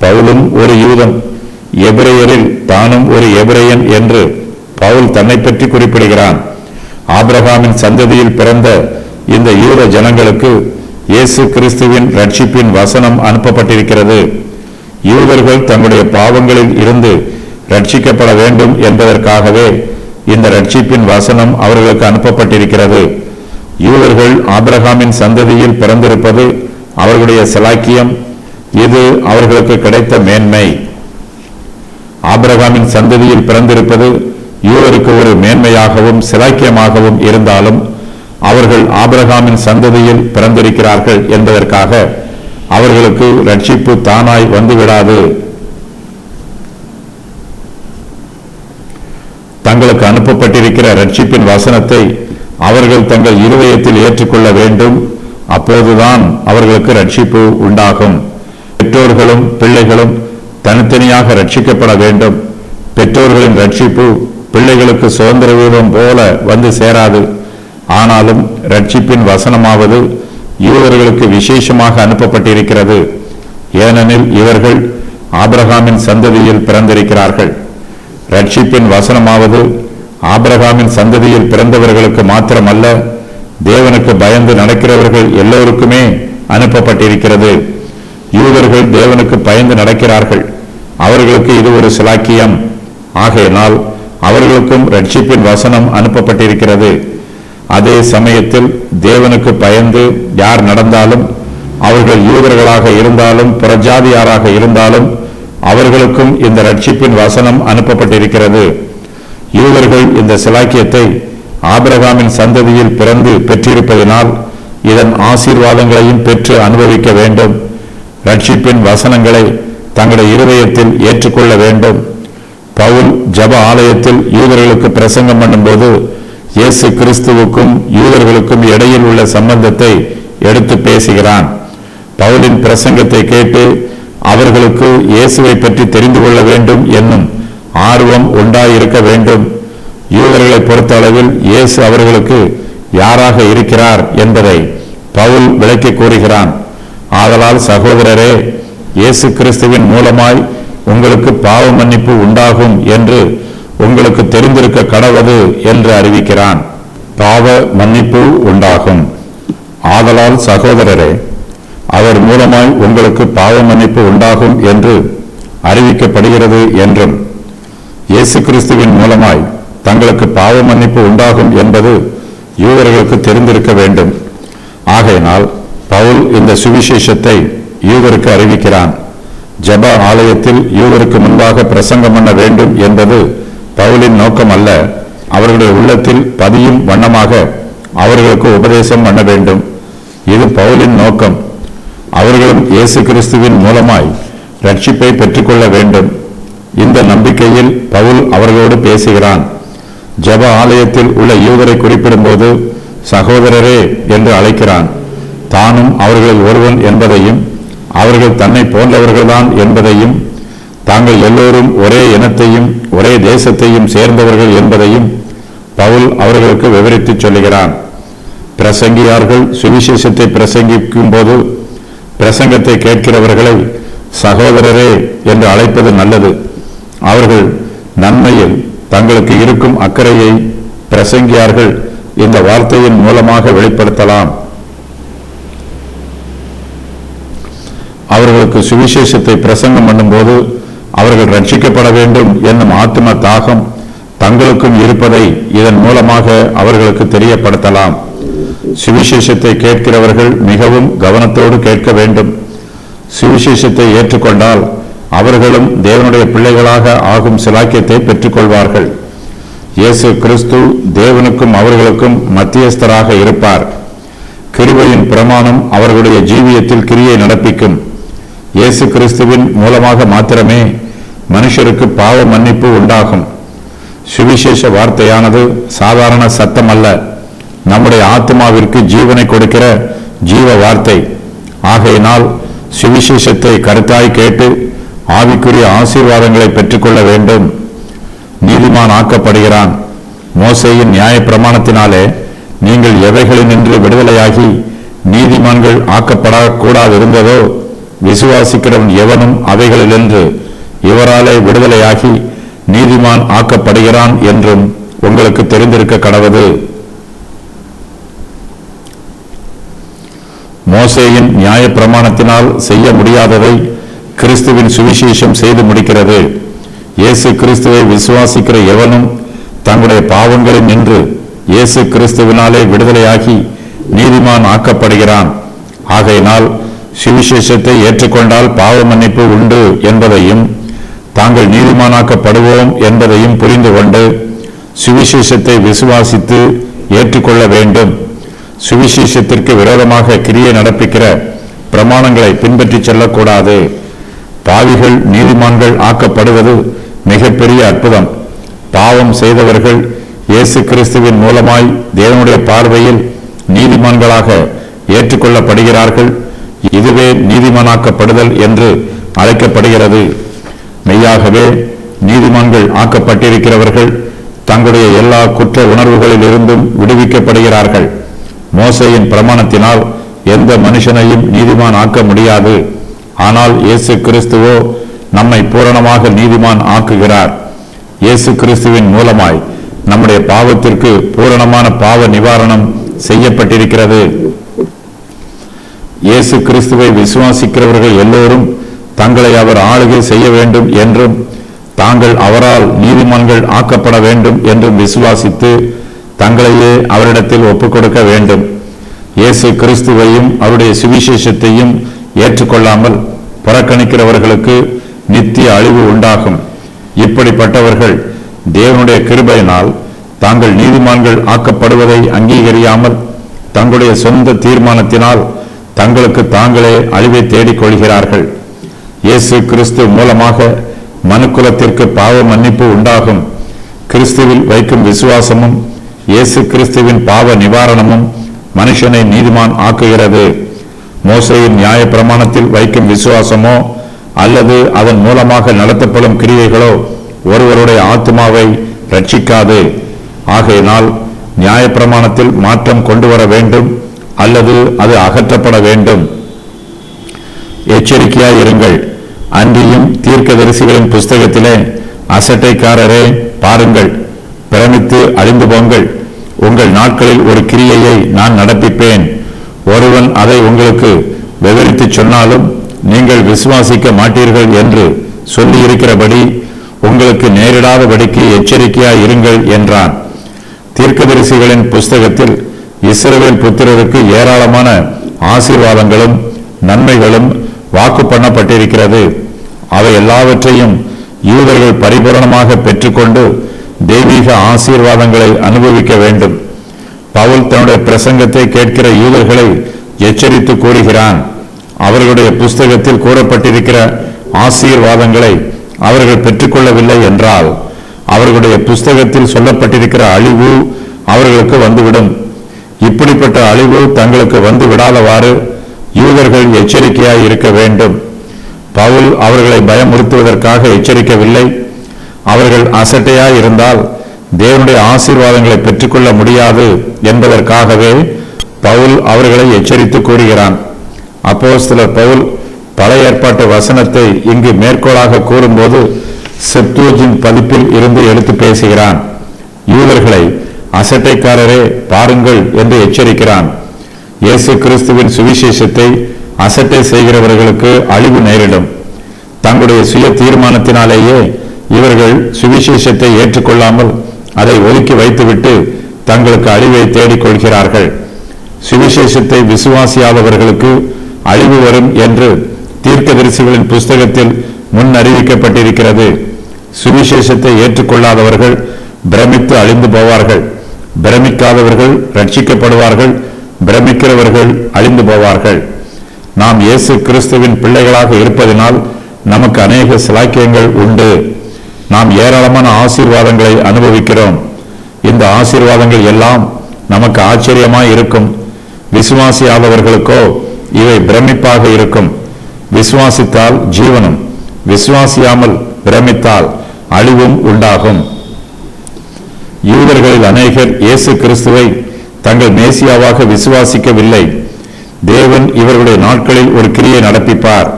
பவுலும் ஒரு யூதன், எபிரேயரில் தானும் ஒரு எபிரேயன் என்று பவுல் தன்னை பற்றி குறிப்பிடுகிறான். ஆபிரகாமின் சந்ததியில் பிறந்த இந்த யூத ஜனங்களுக்கு இயேசு கிறிஸ்துவின் ரட்சிப்பின் வசனம் அனுப்பப்பட்டிருக்கிறது. யூதர்கள் தங்களுடைய பாவங்களில் இருந்து ரட்சிக்கப்பட வேண்டும் என்பதற்காகவே இந்த ரட்சிப்பின் வசனம் அவர்களுக்கு அனுப்பப்பட்டிருக்கிறது. யூதர்கள் ஆபிரகாமின் சந்ததியில் பிறந்திருப்பது அவர்களுடைய சிலாக்கியம். இது அவர்களுக்கு கிடைத்த மேன்மை. ஆபிரகாமின் சந்ததியில் பிறந்திருப்பது யூதருக்கு ஒரு மேன்மையாகவும் சிலாக்கியமாகவும் இருந்தாலும் அவர்கள் ஆபிரகாமின் சந்ததியில் பிறந்திருக்கிறார்கள் என்பதற்காக அவர்களுக்கு ரட்சிப்பு தானாய் வந்துவிடாது. தங்களுக்கு அனுப்பப்பட்டிருக்கிற ரட்சிப்பின் வசனத்தை அவர்கள் தங்கள் இருதயத்தில் ஏற்றுக்கொள்ள வேண்டும். அப்போதுதான் அவர்களுக்கு ரட்சிப்பு உண்டாகும். பெற்றோர்களும் பிள்ளைகளும் தனித்தனியாக ரட்சிக்கப்பட வேண்டும். பெற்றோர்களின் ரட்சிப்பு பிள்ளைகளுக்கு சுதந்திர வீதம் போல வந்து சேராது. ஆனாலும் ரட்சிப்பின் வசனமாவது யூதர்களுக்கு விசேஷமாக அனுப்பப்பட்டிருக்கிறது. ஏனெனில் இவர்கள் ஆபிரகாமின் சந்ததியில் பிறந்திருக்கிறார்கள். ரட்சிப்பின் வசனமாவது ஆபிரகாமின் சந்ததியில் பிறந்தவர்களுக்கு மாத்திரமல்ல, தேவனுக்கு பயந்து நடக்கிறவர்கள் எல்லோருக்குமே அனுப்பப்பட்டிருக்கிறது. யூதர்கள் தேவனுக்கு பயந்து நடக்கிறார்கள். அவர்களுக்கு இது ஒரு சிலாக்கியம். ஆகையினால் அவர்களுக்கும் ரட்சிப்பின் வசனம் அனுப்பப்பட்டிருக்கிறது. அதே சமயத்தில் தேவனுக்கு பயந்து யார் நடந்தாலும், அவர்கள் யூதர்களாக இருந்தாலும் புறஜாதியாராக இருந்தாலும், அவர்களுக்கும் இந்த ரட்சிப்பின் வசனம் அனுப்பப்பட்டிருக்கிறது. யூதர்கள் இந்த சிலாக்கியத்தை ஆபிரகாமின் சந்ததியில் பிறந்து பெற்றிருப்பதனால் இதன் ஆசீர்வாதங்களையும் பெற்று அனுபவிக்க வேண்டும். ரட்சிப்பின் வசனங்களை தங்களுடைய இருதயத்தில் ஏற்றுக்கொள்ள வேண்டும். பவுல் ஜப ஆலயத்தில் யூதர்களுக்கு பிரசங்கம் பண்ணும்போது இயேசு கிறிஸ்துவுக்கும் யூதர்களுக்கும் இடையில் உள்ள சம்பந்தத்தை எடுத்து பேசுகிறான். பவுலின் பிரசங்கத்தை கேட்டு அவர்களுக்கு இயேசுவை பற்றி தெரிந்து கொள்ள வேண்டும் என்னும் ஆர்வம் உண்டாயிருக்க வேண்டும். யூதர்களை பொறுத்த அளவில் இயேசு அவர்களுக்கு யாராக இருக்கிறார் என்பதை பவுல் விளக்கி கூறுகிறான். ஆதலால் சகோதரரே, இயேசு கிறிஸ்துவின் மூலமாய் உங்களுக்கு பாவ மன்னிப்பு உண்டாகும் என்று உங்களுக்கு தெரிந்திருக்க கடவது என்று அறிவிக்கிறான். பாவ மன்னிப்பு உண்டாகும். ஆதலால் சகோதரரே, அவர் மூலமாய் உங்களுக்கு பாவ மன்னிப்பு உண்டாகும் என்று அறிவிக்கப்படுகிறது என்றும் இயேசு கிறிஸ்துவின் மூலமாய் தங்களுக்கு பாவ மன்னிப்பு உண்டாகும் என்பது யூதர்களுக்கு தெரிந்திருக்க வேண்டும். ஆகையினால் பவுல் இந்த சுவிசேஷத்தை யூதருக்கு அறிவிக்கிறான். ஜப ஆலயத்தில் யூதருக்கு முன்பாக பிரசங்கம் பண்ண வேண்டும் என்பது பவுலின் நோக்கம் அல்ல. அவர்களுடைய உள்ளத்தில் பதியும் வண்ணமாக அவர்களுக்கு உபதேசம் பண்ண வேண்டும். இது பவுலின் நோக்கம். அவர்களும் இயேசு கிறிஸ்துவின் மூலமாய் ரட்சிப்பை பெற்றுக்கொள்ள வேண்டும். இந்த நம்பிக்கையில் பவுல் அவர்களோடு பேசுகிறான். ஜப ஆலயத்தில் உள்ள யூதரை குறிப்பிடும்போது சகோதரரே என்று அழைக்கிறான். தானும் அவர்களில் ஒருவன் என்பதையும் அவர்கள் தன்னை போன்றவர்கள்தான் என்பதையும் தாங்கள் எல்லோரும் ஒரே இனத்தையும் ஒரே தேசத்தையும் சேர்ந்தவர்கள் என்பதையும் பவுல் அவர்களுக்கு விவரித்து சொல்லுகிறான். பிரசங்கியார்கள் சுவிசேஷத்தை பிரசங்கிக்கும் போது பிரசங்கத்தை கேட்கிறவர்களை சகோதரரே என்று அழைப்பது நல்லது. அவர்கள் நன்மையில் தங்களுக்கு இருக்கும் அக்கறையை பிரசங்கியார்கள் இந்த வார்த்தையின் மூலமாக வெளிப்படுத்தலாம். அவர்களுக்கு சுவிசேஷத்தை பிரசங்கம் பண்ணும்போது அவர்கள் ரட்சிக்கப்பட வேண்டும் என்னும் ஆத்ம தாகம் தங்களுக்கும் இருப்பதை இதன் மூலமாக அவர்களுக்கு தெரியப்படுத்தலாம். சுவிசேஷத்தை கேட்கிறவர்கள் மிகவும் கவனத்தோடு கேட்க வேண்டும். சுவிசேஷத்தை ஏற்றுக்கொண்டால் அவர்களும் தேவனுடைய பிள்ளைகளாக ஆகும் சிலாக்கியத்தை பெற்றுக்கொள்வார்கள். இயேசு கிறிஸ்து தேவனுக்கும் அவர்களுக்கும் மத்தியஸ்தராக இருப்பார். கிருபையின் பிரமாணம் அவர்களுடைய ஜீவியத்தில் கிரியை நடப்பிக்கும். இயேசு கிறிஸ்துவின் மூலமாக மாத்திரமே மனுஷருக்கு பாவ மன்னிப்பு உண்டாகும். சுவிசேஷ வார்த்தையானது சாதாரண சத்தம் அல்ல, நம்முடைய ஆத்மாவிற்கு ஜீவனை கொடுக்கிற ஜீவ வார்த்தை. ஆகையினால் சுவிசேஷத்தை கருத்தாய் கேட்டு ஆவிக்குரிய ஆசீர்வாதங்களை பெற்றுக்கொள்ள வேண்டும். நீதிமான் ஆக்கப்படுகிறான். மோசேயின் நியாய பிரமாணத்தினாலே நீங்கள் எவைகளினின்று விடுதலையாகி நீதிமான்கள் ஆக்கப்படக்கூடாதிருந்ததோ விசுவாசிக்கிறவன் எவனும் அவைகளிலிருந்து இவராலே விடுதலையாகி நீதிமான் ஆக்கப்படுகிறான் என்றும் உங்களுக்கு தெரிந்திருக்க கடவது. மோசேயின் நியாய பிரமாணத்தினால் செய்ய முடியாததை கிறிஸ்துவின் சுவிசேஷம் செய்து முடிக்கிறது. இயேசு கிறிஸ்துவை விசுவாசிக்கிற எவனும் தங்களுடைய பாவங்களில் நின்று இயேசு கிறிஸ்துவினாலே விடுதலையாகி நீதிமான் ஆக்கப்படுகிறான். ஆகையினால் சுவிசேஷத்தை ஏற்றுக்கொண்டால் பாவ மன்னிப்பு உண்டு என்பதையும் தாங்கள் நீதிமானாக்கப்படுவோம் என்பதையும் புரிந்து கொண்டு சுவிசேஷத்தை விசுவாசித்து ஏற்றுக்கொள்ள வேண்டும். சுவிசேஷத்திற்கு விரோதமாக கிரியை நடப்பிக்கிற பிரமாணங்களை பின்பற்றி செல்லக்கூடாது. பாவிகள் நீதிமான்கள் ஆக்கப்படுவது மிகப்பெரிய அற்புதம். பாவம் செய்தவர்கள் இயேசு கிறிஸ்துவின் மூலமாய் தேவனுடைய பார்வையில் நீதிமான்களாக ஏற்றுக்கொள்ளப்படுகிறார்கள். இதுவே நீதிமானாக்கப்படுதல் என்று அழைக்கப்படுகிறது. மெய்யாகவே நீதிமான்கள் ஆக்கப்பட்டிருக்கிறவர்கள் தங்களுடைய எல்லா குற்ற உணர்வுகளில் இருந்தும் விடுவிக்கப்படுகிறார்கள். மோசேயின் பிரமாணத்தினால் எந்த மனுஷனையும் நீதிமான் ஆக்க முடியாது. ஆனால் இயேசு கிறிஸ்துவோ நம்மை பூரணமாக நீதிமான் ஆக்குகிறார். இயேசு கிறிஸ்துவின் மூலமாய் நம்முடைய பாவத்திற்கு பூரணமான பாவ நிவாரணம் செய்யப்பட்டிருக்கிறது. இயேசு கிறிஸ்துவை விசுவாசிக்கிறவர்கள் எல்லோரும் தங்களை அவர் ஆளுகை செய்ய வேண்டும் என்றும் தாங்கள் அவரால் நீதிமான்கள் ஆக்கப்பட வேண்டும் என்றும் விசுவாசித்து தங்களையே அவரிடத்தில் ஒப்புக் கொடுக்க வேண்டும். இயேசு கிறிஸ்துவையும் அவருடைய சுவிசேஷத்தையும் ஏற்றுக்கொள்ளாமல் புறக்கணிக்கிறவர்களுக்கு நித்திய அழிவு உண்டாகும். இப்படிப்பட்டவர்கள் தேவனுடைய கிருபையினால் தாங்கள் நீதிமான்கள் ஆக்கப்படுவதை அங்கீகரியாமல் தங்களுடைய சொந்த தீர்மானத்தினால் தங்களுக்கு தாங்களே அழிவை தேடிக் கொள்கிறார்கள். இயேசு கிறிஸ்து மூலமாக மனுக்குலத்திற்கு பாவ மன்னிப்பு உண்டாகும். கிறிஸ்துவில் வைக்கும் விசுவாசமும் இயேசு கிறிஸ்துவின் பாவ நிவாரணமும் மனுஷனை நீதிமான் ஆக்குகிறது. மோசேயின் நியாய பிரமாணத்தில் வைக்கும் விசுவாசமோ அல்லது அதன் மூலமாக நடத்தப்படும் கிரியைகளோ ஒருவருடைய ஆத்மாவை ரட்சிக்காது. ஆகையினால் நியாய பிரமாணத்தில் மாற்றம் கொண்டு வர வேண்டும் அல்லது அது அகற்றப்பட வேண்டும். எச்சரிக்கையாயிருங்கள். அன்றியும் தீர்க்கதரிசிகளின் புஸ்தகத்திலே அசட்டைக்காரரே பாருங்கள், பிரமித்து அழிந்து போங்கள். உங்கள் நாட்களில் ஒரு கிரியையை நான் நடப்பிப்பேன். ஒருவன் அதை உங்களுக்கு விவரித்து சொன்னாலும் நீங்கள் விசுவாசிக்க மாட்டீர்கள் என்று சொல்லியிருக்கிறபடி உங்களுக்கு நேரிடாதபடிக்கு எச்சரிக்கையாய் இருங்கள் என்றான். தீர்க்கதரிசிகளின் புஸ்தகத்தில் இஸ்ரவேல் புத்திரருக்கு ஏராளமான ஆசீர்வாதங்களும் நன்மைகளும் வாக்கு பண்ணப்பட்டிருக்கிறது. அவை எல்லாவற்றையும் யூதர்கள் பரிபூரணமாக பெற்றுக்கொண்டு தெய்வீக ஆசீர்வாதங்களை அனுபவிக்க வேண்டும். பவுல் தன்னுடைய பிரசங்கத்தை கேட்கிற யூதர்களை எச்சரித்து கூறுகிறான். அவர்களுடைய புஸ்தகத்தில் கூறப்பட்டிருக்கிற ஆசீர்வாதங்களை அவர்கள் பெற்றுக்கொள்ளவில்லை என்றால் அவர்களுடைய புஸ்தகத்தில் சொல்லப்பட்டிருக்கிற அழிவு அவர்களுக்கு வந்துவிடும். இப்படிப்பட்ட அழிவு தங்களுக்கு வந்து விடாதவாறு யூதர்கள் எச்சரிக்கையாய் இருக்க வேண்டும். பவுல் அவர்களை பயமுறுத்துவதற்காக எச்சரிக்கவில்லை. அவர்கள் அசட்டையாய் இருந்தால் தேவனுடைய ஆசீர்வாதங்களை பெற்றுக்கொள்ள முடியாது என்பதற்காகவே பவுல் அவர்களை எச்சரித்து கூறுகிறான். அப்போஸ்தலர் பவுல் பழைய ஏற்பாட்டு வசனத்தை இங்கு மேற்கோளாக கூறும்போது செப்துவஜின்ட் பதிப்பில் இருந்து எடுத்து பேசுகிறான். யூதர்களை அசட்டைக்காரரே பாருங்கள் என்று எச்சரிக்கிறான். இயேசு கிறிஸ்துவின் சுவிசேஷத்தை அசட்டை செய்கிறவர்களுக்கு அழிவு நேரிடும். தங்களுடைய சுய தீர்மானத்தினாலேயே இவர்கள் சுவிசேஷத்தை ஏற்றுக்கொள்ளாமல் அதை ஒதுக்கி வைத்துவிட்டு தங்களுக்கு அழிவை தேடிக்கொள்கிறார்கள். சுவிசேஷத்தை விசுவாசியாதவர்களுக்கு அழிவு வரும் என்று தீர்க்கதரிசிகளின் புஸ்தகத்தில் முன் அறிவிக்கப்பட்டிருக்கிறது. சுவிசேஷத்தை ஏற்றுக்கொள்ளாதவர்கள் பிரமித்து அழிந்து போவார்கள். பிரமிக்காதவர்கள் ரட்சிக்கப்படுவார்கள். பிரமிக்கிறவர்கள் அழிந்து போவார்கள். நாம் இயேசு கிறிஸ்துவின் பிள்ளைகளாக இருப்பதனால் நமக்கு அநேக சிலாக்கியங்கள் உண்டு. நாம் ஏராளமான ஆசீர்வாதங்களை அனுபவிக்கிறோம். இந்த ஆசீர்வாதங்கள் எல்லாம் நமக்கு ஆச்சரியமாய் இருக்கும். விசுவாசியாதவர்களுக்கோ இவை பிரமிப்பாக இருக்கும். விசுவாசித்தால் ஜீவனும், விசுவாசியாமல் பிரமித்தால் அழிவும் உண்டாகும். யூதர்களில் அநேகர் இயேசு கிறிஸ்துவை தங்கள் மேசியாவாக விசுவாசிக்கவில்லை. தேவன் இவர்களுடைய நாட்களில் ஒரு கிரியை நடப்பிப்பார்.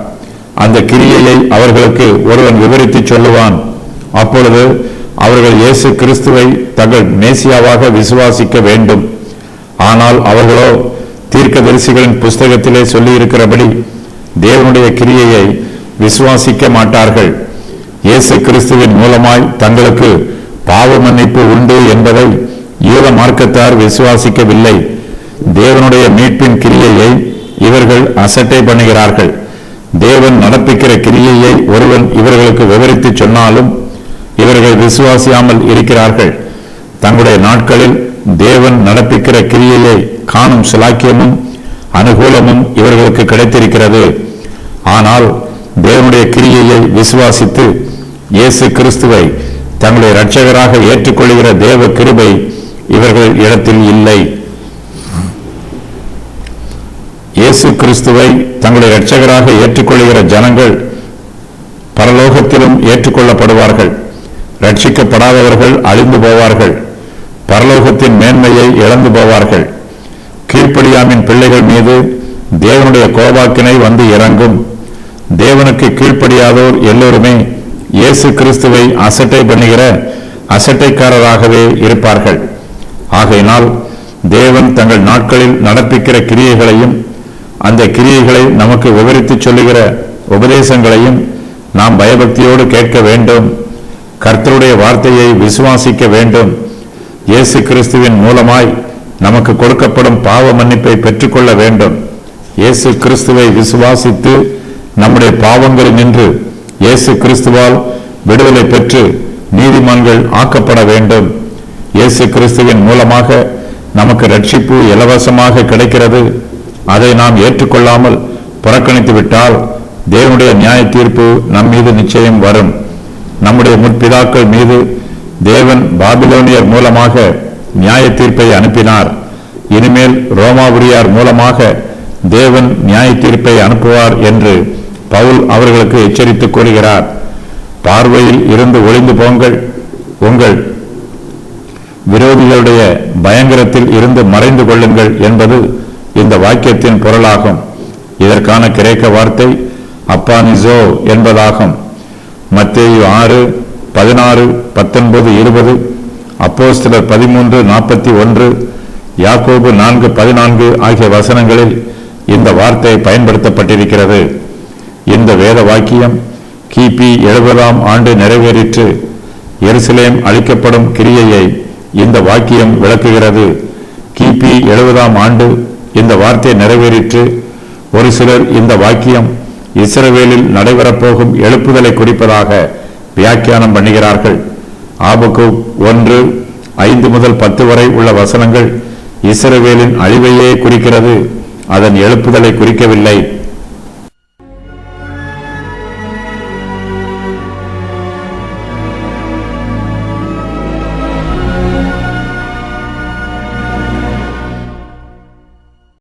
அந்த கிரியையை அவர்களுக்கு ஒருவன் விவரித்து சொல்லுவான். அப்பொழுது அவர்கள் இயேசு கிறிஸ்துவை தங்கள் மேசியாவாக விசுவாசிக்க வேண்டும். ஆனால் அவர்களோ தீர்க்கதரிசிகளின் புஸ்தகத்திலே சொல்லி இருக்கிறபடி தேவனுடைய கிரியையை விசுவாசிக்க மாட்டார்கள். இயேசு கிறிஸ்துவின் மூலமாய் தங்களுக்கு பாவ மன்னிப்பு உண்டு என்பதை யூத மார்க்கத்தார் விசுவாசிக்கவில்லை. தேவனுடைய மீட்பின் கிரியையை இவர்கள் அசட்டை பண்ணுகிறார்கள். தேவன் நடப்பிக்கிற கிரியையை ஒருவன் இவர்களுக்கு விவரித்து சொன்னாலும் இவர்கள் விசுவாசியாமல் இருக்கிறார்கள். தங்களுடைய நாட்களில் தேவன் நடப்பிக்கிற கிரியையை காணும் சிலாக்கியமும் அனுகூலமும் இவர்களுக்கு கிடைத்திருக்கிறது. ஆனால் தேவனுடைய கிரியையை விசுவாசித்து இயேசு கிறிஸ்துவை தங்களுடைய இரட்சகராக ஏற்றுக்கொள்கிற தேவ கிருபை இவர்கள் இடத்தில் இல்லை. இயேசு கிறிஸ்துவை தங்களுடைய இரட்சகராக ஏற்றுக்கொள்கிற ஜனங்கள் பரலோகத்திலும் ஏற்றுக்கொள்ளப்படுவார்கள். ரட்சிக்கப்படாதவர்கள் அழிந்து போவார்கள். பரலோகத்தின் மேன்மையை இழந்து போவார்கள். கீழ்ப்படியாமின் பிள்ளைகள் மீது தேவனுடைய கோபாக்கினை வந்து இறங்கும். தேவனுக்கு கீழ்ப்படியாதோர் எல்லோருமே இயேசு கிறிஸ்துவை அசட்டை பண்ணுகிற அசட்டைக்காரராகவே இருப்பார்கள். ஆகையினால் தேவன் தங்கள் நாட்களில் நடப்பிக்கிற கிரியைகளையும் அந்த கிரியைகளை நமக்கு விவரித்து சொல்லுகிற உபதேசங்களையும் நாம் பயபக்தியோடு கேட்க வேண்டும். கர்த்தருடைய வார்த்தையை விசுவாசிக்க வேண்டும். இயேசு கிறிஸ்துவின் மூலமாய் நமக்கு கொடுக்கப்படும் பாவ மன்னிப்பை பெற்றுக்கொள்ள வேண்டும். இயேசு கிறிஸ்துவை விசுவாசித்து நம்முடைய பாவங்களில் நின்று இயேசு கிறிஸ்துவால் விடுதலை பெற்று நீதிமான்கள் ஆக்கப்பட வேண்டும். இயேசு கிறிஸ்துவின் மூலமாக நமக்கு ரட்சிப்பு இலவசமாக கிடைக்கிறது. அதை நாம் ஏற்றுக்கொள்ளாமல் புறக்கணித்து விட்டால் தேவனுடைய நியாய தீர்ப்பு நம் மீது நிச்சயம் வரும். நம்முடைய முற்பிதாக்கள் மீது தேவன் பாபிலோனியர் மூலமாக நியாய தீர்ப்பை அனுப்பினார். இனிமேல் ரோமாபுரியார் மூலமாக தேவன் நியாய தீர்ப்பை அனுப்புவார் என்று பவுல் அவர்களுக்கு எச்சரித்துக் கூறுகிறார். பார்வையில் இருந்து ஒளிந்து போங்கள், உங்கள் விரோதிகளுடைய பயங்கரத்தில் இருந்து மறைந்து கொள்ளுங்கள் என்பது இந்த வாக்கியத்தின் பொருளாகும். இதற்கான கிரேக்க வார்த்தை அப்பானிசோ என்பதாகும். மத்தேயு 6, 16, 19, 20, அப்போஸ்தலர் 13, 41, யாக்கோபு 4, 14 ஆகிய வசனங்களில் இந்த வார்த்தை பயன்படுத்தப்பட்டிருக்கிறது. இந்த வேத வாக்கியம் கிபி 70ஆம் ஆண்டு நிறைவேறிற்று. எருசலேம் அழிக்கப்படும் கிரியையை இந்த வாக்கியம் விளக்குகிறது. கிபி 70ஆம் ஆண்டு இந்த வார்த்தை நிறைவேறிற்று. ஒரு சிலர் இந்த வாக்கியம் இஸ்ரவேலில் நடைபெறப்போகும் எழுப்புதலை குறிப்பதாக வியாக்கியானம் பண்ணுகிறார்கள். ஆபக்கூக் 1, 5 முதல் 10 வரை உள்ள வசனங்கள் இஸ்ரவேலின் அழிவையே குறிக்கிறது, அதன் எழுப்புதலை குறிக்கவில்லை.